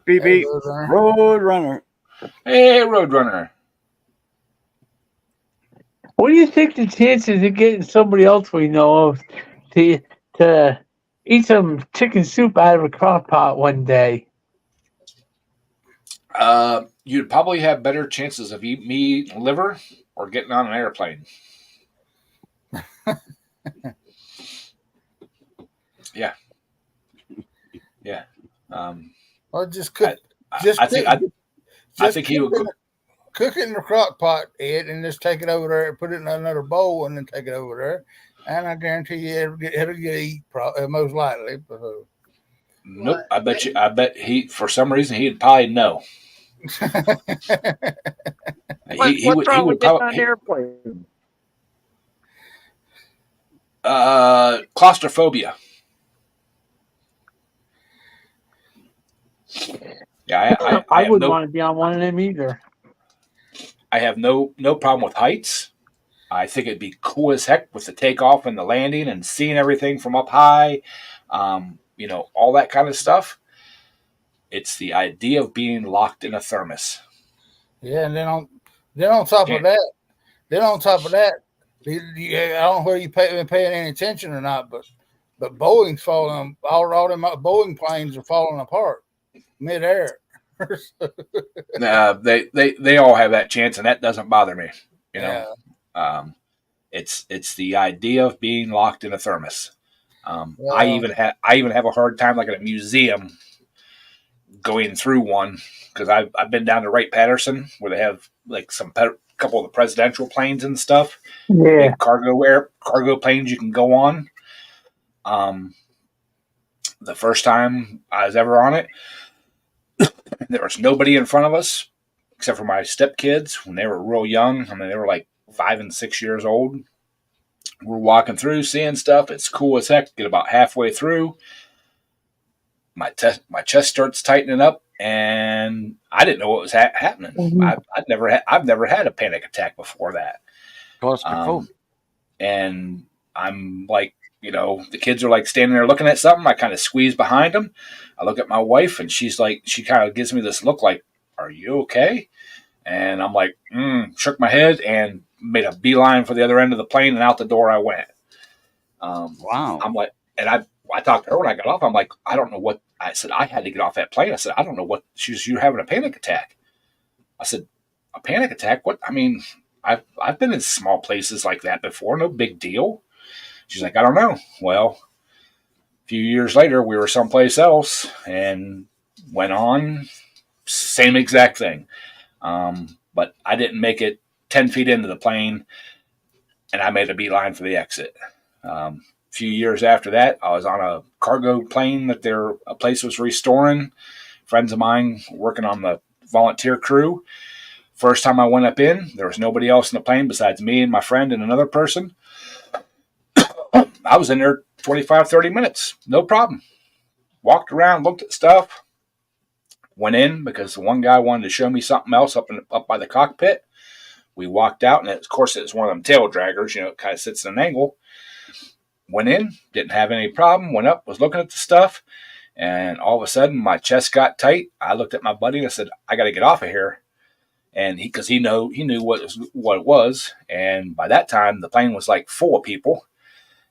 Beep beep. Road runner. Hey, Roadrunner. What do you think the chances of getting somebody else we know of to eat some chicken soup out of a crock pot one day? You'd probably have better chances of me eating liver or getting on an airplane. Yeah. Yeah. Or just I, cook, just I cook, think I just think he would. cook it in the crock pot, Ed, and just take it over there and put it in another bowl and then take it over there. And I guarantee you it'll get eat most likely. But, Nope. I bet you. I bet he. For some reason, he'd probably know. He What's would. He wrong would with getting on an probably. airplane? Claustrophobia. Yeah, I I have wouldn't no. want to be on one of them either. I have no problem with heights. I think it'd be cool as heck with the takeoff and the landing and seeing everything from up high. All that kind of stuff. It's the idea of being locked in a thermos. yeah, and then on top of Can't. that, I don't know whether been paying any attention or not, but Boeing's falling. All them Boeing planes are falling apart midair. They all have that chance, and that doesn't bother me. You know, Yeah. it's the idea of being locked in a thermos. I Well, even have a hard time, like at a museum, going through one, because I've been down to Wright Patterson where they have like couple of the presidential planes and stuff, Yeah. big cargo planes you can go on. The first time I was ever on it, there was nobody in front of us except for my stepkids when they were real young. I mean, they were like 5 and 6 years old. We're walking through, seeing stuff. It's cool as heck. Get about halfway through, my chest starts tightening up, and I didn't know what was happening. Mhm. I've never had a panic attack before that. Claustrophobic. And I'm like, the kids are like standing there looking at something. I kind of squeeze behind them. I look at my wife, and she's like, she kind of gives me this look like, "Are you okay?" And I'm like, shook my head and made a beeline for the other end of the plane, and out the door I went. Wow. I'm like, and I talked to her when I got off. I'm like, I don't know what. I said, I had to get off that plane. I said, I don't know what. You're having a panic attack. I said, a panic attack? What? I mean, I've been in small places like that before. No big deal. She's like, I don't know. Well, a few years later, we were someplace else and went on. Same exact thing. But I didn't make it 10 feet into the plane, and I made a beeline for the exit. A few years after that, I was on a cargo plane that a place was restoring. Friends of mine working on the volunteer crew. First time I went up in, there was nobody else in the plane besides me and my friend and another person. I was in there 25, 30 minutes. No problem. Walked around, looked at stuff, went in because the one guy wanted to show me something else up by the cockpit. We walked out, and of course, it was one of them tail draggers. It kind of sits at an angle. Went in, didn't have any problem. Went up, was looking at the stuff, and all of a sudden, my chest got tight. I looked at my buddy and I said, "I got to get off of here." And because he knew what it was, and by that time, the plane was like full of people,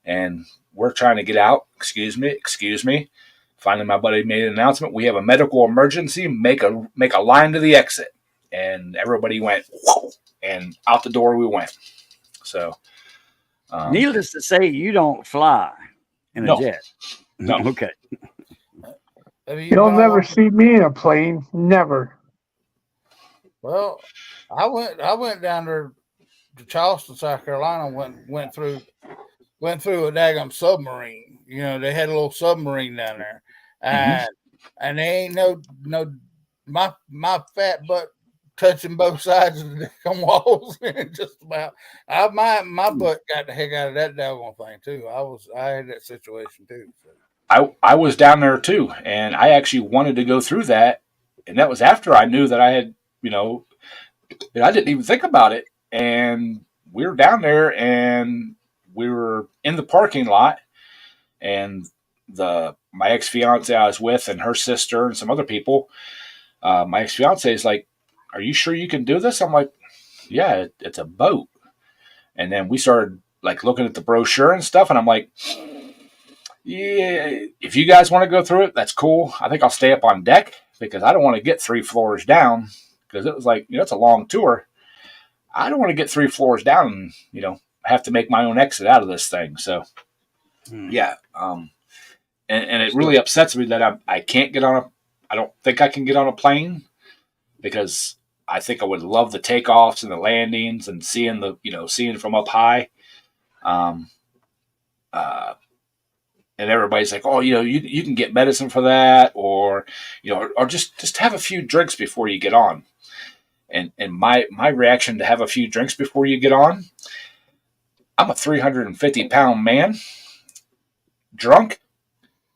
and we're trying to get out. Excuse me. Finally, my buddy made an announcement. We have a medical emergency. Make a line to the exit, and everybody went, whoa, and out the door we went. So, Needless to say, you don't fly in a No. jet. No. Okay. You'll never see me in a plane. Never. Well, I went down there to Charleston, South Carolina. Went through a daggum submarine. They had a little submarine down there, and they ain't no my fat butt touching both sides of the damn walls. Just about. My butt got the heck out of that daggone thing too. I had that situation too. So. I was down there too, and I actually wanted to go through that, and that was after I knew that I had, I didn't even think about it, and we were down there, and we were in the parking lot, and my ex fiance I was with, and her sister, and some other people. My ex fiance is like, "Are you sure you can do this?" I'm like, "Yeah, it's a boat." And then we started like looking at the brochure and stuff, and I'm like, "Yeah, if you guys want to go through it, that's cool. I think I'll stay up on deck because I don't want to get 3 floors down because it was like, it's a long tour." I don't want to get 3 floors down and have to make my own exit out of this thing. So yeah, and it really upsets me that I can't get on a. I don't think I can get on a plane because I think I would love the takeoffs and the landings and seeing from up high. Um, and everybody's like, oh, you can get medicine for that, or or just have a few drinks before you get on. And my reaction to have a few drinks before you get on, I'm a 350-pound man, drunk.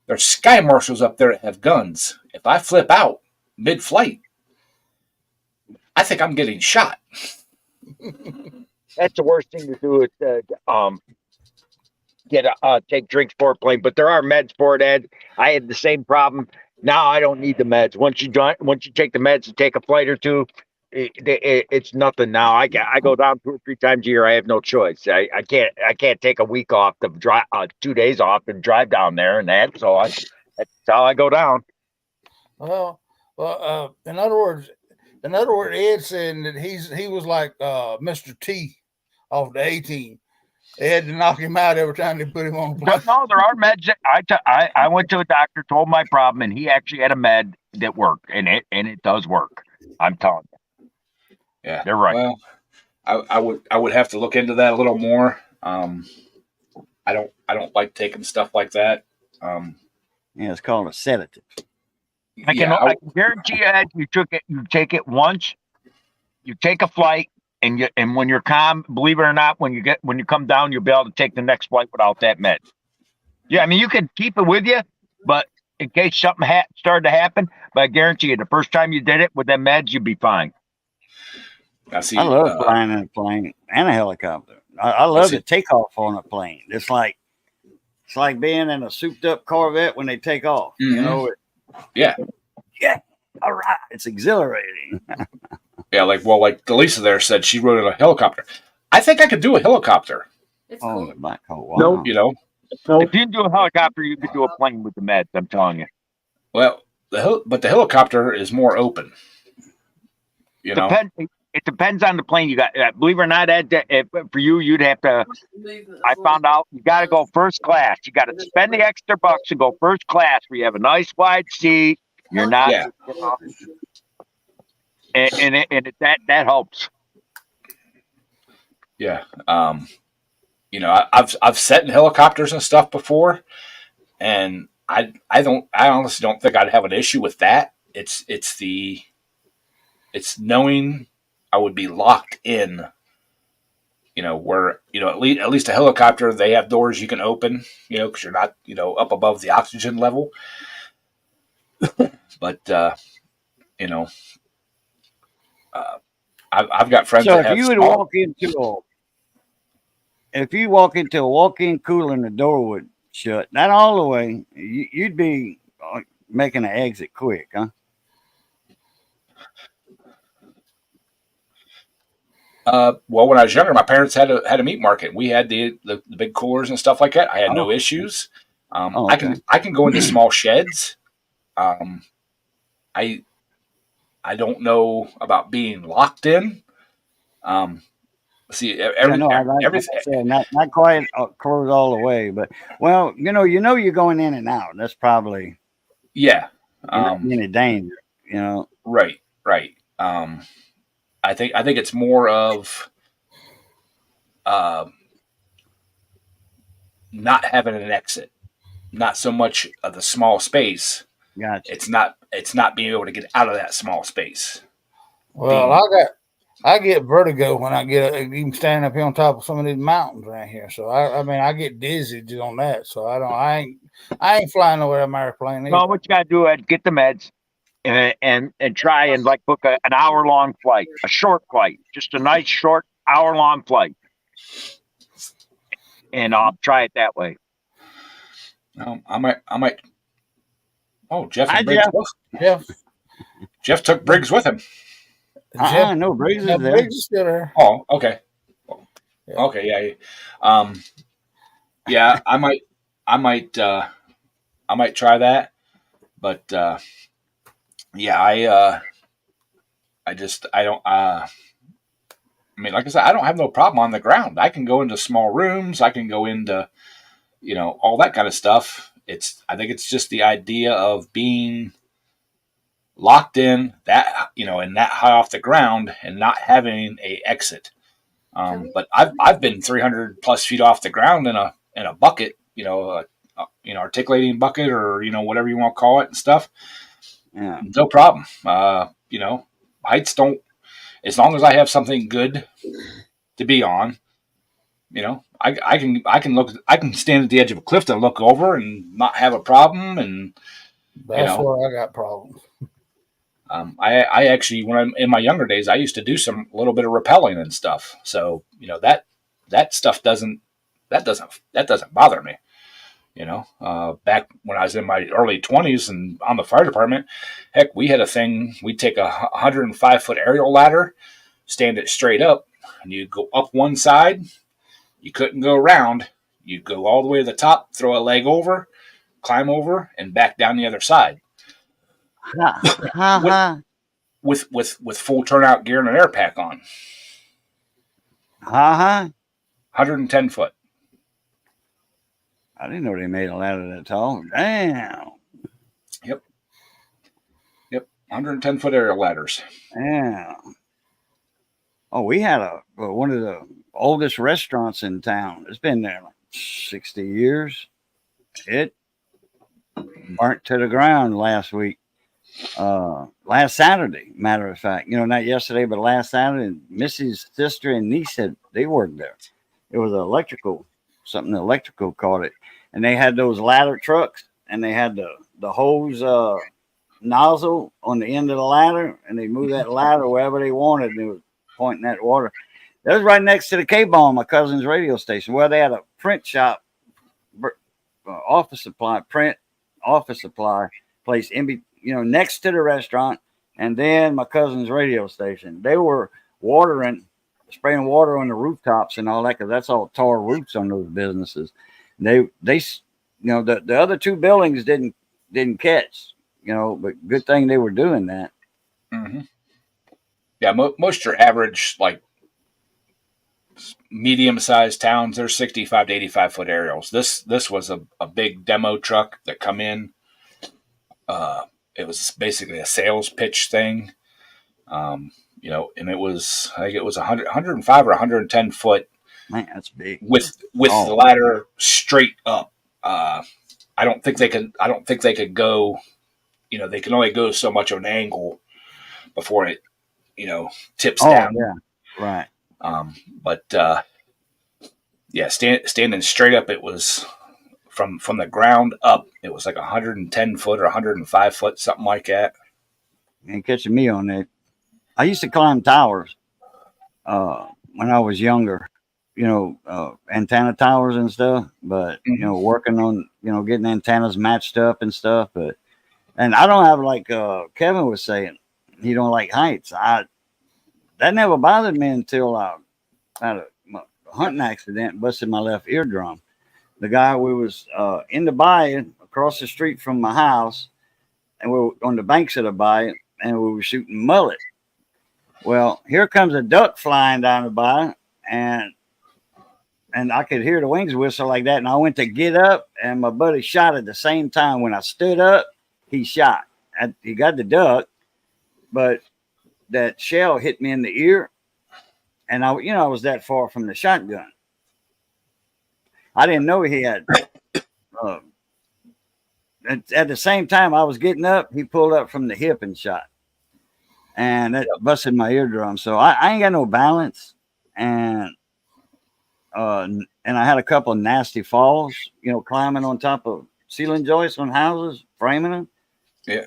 There's sky marshals up there that have guns. If I flip out mid-flight, I think I'm getting shot. That's the worst thing to do is take drinks for a plane. But there are meds for it, Ed. I had the same problem. Now I don't need the meds. Once you take the meds and take a flight or two, it's nothing now. I go down 2 or 3 times a year. I have no choice. I can't take a week off to drive 2 days off and drive down there and that. So that's how I go down. Well, in other words, Ed said that he was like Mr. T off the A-Team. They had to knock him out every time they put him on the plane. No, there are meds. I went to a doctor, told my problem, and he actually had a med that worked, and it does work. I'm telling you. Yeah, they're right. Well, I would have to look into that a little more. I don't like taking stuff like that. Yeah, it's called a sedative. I can guarantee you, Ed, you take it once, you take a flight, and when you're calm, believe it or not, when you come down, you'll be able to take the next flight without that med. Yeah, I mean you can keep it with you, but in case something started to happen, but I guarantee you, the first time you did it with them meds, you'd be fine. I love flying in a plane and a helicopter. I love to take off on a plane. It's like being in a souped up Corvette when they take off. Mm-hmm. Yeah. All right. It's exhilarating. Yeah, like Delisa there said, she rode in a helicopter. I think I could do a helicopter. It's cool. The black hole. Wow. Nope. If you can do a helicopter, you could do a plane with the meds. I'm telling you. Well, but the helicopter is more open. It depends on the plane you got. Believe it or not, Ed, for you, you'd have to. I found out you got to go first class. You got to spend the extra bucks and go first class, where you have a nice wide seat. You're not. Yeah. That helps. Yeah. I've sat in helicopters and stuff before, and I honestly don't think I'd have an issue with that. It's knowing I would be locked in. Where at least a helicopter, they have doors you can open. Because you're not up above the oxygen level. But I've got friends. So that if you would walk into a walk-in cooler and the door would shut, not all the way, you'd be making an exit quick, huh? Well, when I was younger, my parents had a meat market. We had the big coolers and stuff like that. I had no issues. Okay. I can go into small sheds. I don't know about being locked in. See, everything. Not quite closed all the way, but you're going in and out. That's probably yeah. in a danger. Right. I think it's more of not having an exit, not so much of the small space. Gotcha. It's not being able to get out of that small space. Well, I get vertigo when I get even standing up here on top of some of these mountains right here. So I get dizzy just on that. So I ain't flying nowhere in my airplane. No, what you gotta do is get the meds and try and book an hour-long flight, a short flight, just a nice short hour-long flight, and I'll try it that way. I might. Oh, Jeff and Hi, Briggs. Jeff took Briggs with him. No, Briggs is there. Briggs is still there. Oh, okay. Yeah. Okay, yeah. Yeah, I might try that, but yeah, I don't. I mean, like I said, I don't have no problem on the ground. I can go into small rooms. I can go into, all that kind of stuff. I think it's just the idea of being locked in that, and that high off the ground and not having a exit. But I've been 300 plus feet off the ground in a bucket, articulating bucket or whatever you want to call it and stuff. Yeah. No problem. Heights don't. As long as I have something good to be on, I can stand at the edge of a cliff and look over and not have a problem. And That's where I got problems. I actually, when I'm in my younger days, I used to do a little bit of rappelling and stuff. So that stuff doesn't bother me. Back when I was in my early 20s and on the fire department, heck, we had a thing. We'd take a 105-foot aerial ladder, stand it straight up, and you'd go up one side. You couldn't go around. You'd go all the way to the top, throw a leg over, climb over, and back down the other side. With full turnout gear and an air pack on. 110 foot. I didn't know they made a ladder that tall. Damn. Yep. 110-foot aerial ladders. Yeah. Oh, we had one of the oldest restaurants in town. It's been there like 60 years. It burnt to the ground last week. Last Saturday, matter of fact. Not yesterday, but last Saturday. Missy's sister and niece they worked there. It was something electrical caught it. And they had those ladder trucks, and they had the hose nozzle on the end of the ladder, and they moved that ladder wherever they wanted, and they was pointing that water. That was right next to the K-Ball, my cousin's radio station, where they had a print shop, office supply place next to the restaurant, and then my cousin's radio station. They were spraying water on the rooftops and all that, because that's all tar roofs on those businesses. The other two buildings didn't catch, but good thing they were doing that. Mm-hmm. Yeah, most your average like medium-sized towns, they're 65 to 85-foot aerials. This was a big demo truck that come in. It was basically a sales pitch thing. And it was, I think it was 105 or 110 foot. Man, that's big. With the ladder straight up. I don't think they could go, they can only go so much of an angle before it, tips down. Yeah. Right. Standing straight up, it was from the ground up. It was like 110 foot or 105 foot, something like that. Ain't catching me on that. I used to climb towers when I was younger, antenna towers and stuff, but, working on, getting antennas matched up and stuff. And I don't have, like Kevin was saying, he don't like heights. That never bothered me until I had a hunting accident, busted my left eardrum. The guy, we was in the bayou across the street from my house, and we were on the banks of the bayou, and we were shooting mullet. Well, here comes a duck flying down the bayou, and I could hear the wings whistle like that, and I went to get up, and my buddy shot at the same time. When I stood up, he shot. He got the duck, but that shell hit me in the ear, and I was that far from the shotgun. I didn't know he had. At the same time I was getting up, he pulled up from the hip and shot, and that busted my eardrum. So I ain't got no balance, and I had a couple of nasty falls, climbing on top of ceiling joists on houses, framing them. Yeah.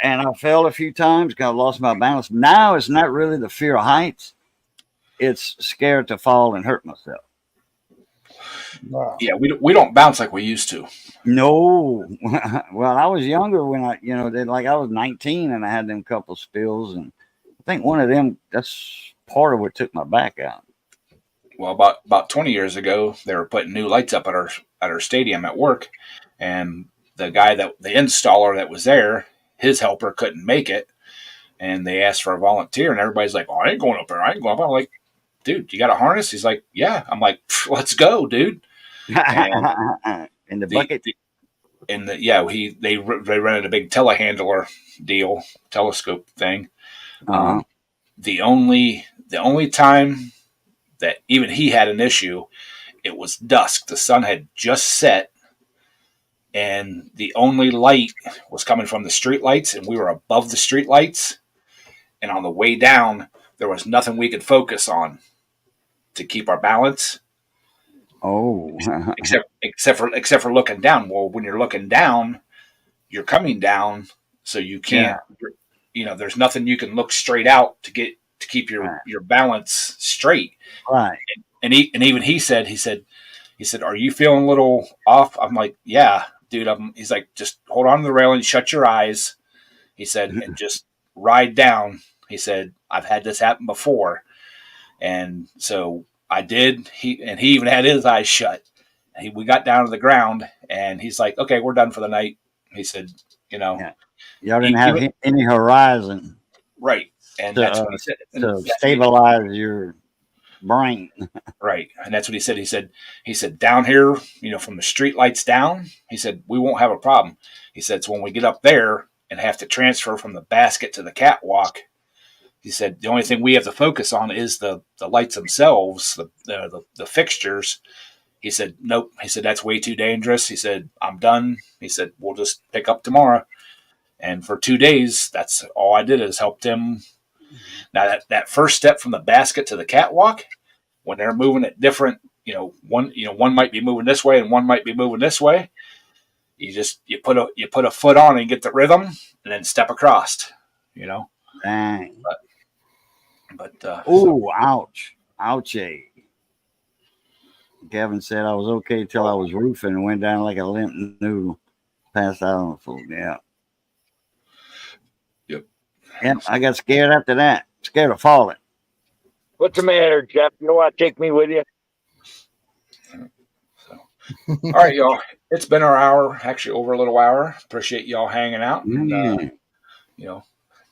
And I fell a few times because I lost my balance. Now it's not really the fear of heights. It's scared to fall and hurt myself. Wow. Yeah, we don't bounce like we used to. No. Well, I was younger when I was 19 and I had them couple spills. And I think one of them, that's part of what took my back out. Well, about 20 years ago, they were putting new lights up at our stadium at work. And the installer that was there, his helper couldn't make it, and they asked for a volunteer, and everybody's like, "Oh, I ain't going up there. I ain't going up." I'm like, dude, you got a harness? He's like, yeah. I'm like, let's go, dude. And In the the, bucket. the and the, yeah, they rented a big telehandler deal, telescope thing. Uh-huh. The only time that even he had an issue, it was dusk. The sun had just set, and the only light was coming from the street lights, and we were above the street lights. And on the way down, there was nothing we could focus on to keep our balance, Oh. except for looking down. Well, when you're looking down, you're coming down, so you can't. There's nothing you can look straight out to keep Right. your balance straight. Right. And even he said, are you feeling a little off? I'm like, yeah, dude. He's like, just hold on to the railing, shut your eyes. He said, and just ride down. He said, I've had this happen before. And so I did. He even had his eyes shut. We got down to the ground, and he's like, okay, we're done for the night. He said, Yeah. Y'all didn't have any horizon. Right. And that's what he said. To stabilize your brain. Right. And that's what he said. He said, down here, from the street lights down, he said, we won't have a problem. He said, so when we get up there and have to transfer from the basket to the catwalk, he said, the only thing we have to focus on is the lights themselves, the fixtures. He said, nope. He said, that's way too dangerous. He said, I'm done. He said, we'll just pick up tomorrow. And for 2 days, that's all I did is helped him. Now that first step from the basket to the catwalk, when they're moving at different, one might be moving this way and one might be moving this way. You put a foot on and get the rhythm, and then step across. Dang. But oh, ouch, ouchie. Kevin said I was okay till I was roofing and went down like a limp noodle, passed out on the floor. Yeah. Yep. I got scared after that. Scared of falling. What's the matter, Jeff? You don't want to take me with you? All right, y'all. It's been our hour, actually over a little hour. Appreciate y'all hanging out and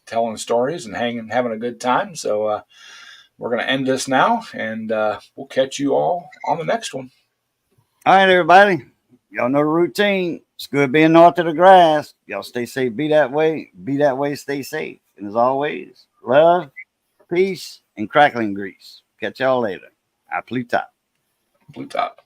telling stories and having a good time. So we're gonna end this now, and we'll catch you all on the next one. All right, everybody. Y'all know the routine. It's good being north of the grass. Y'all stay safe. Be that way. Be that way. Stay safe. And as always, love, peace, and crackling grease. Catch y'all later. I Blue Top. Blue Top.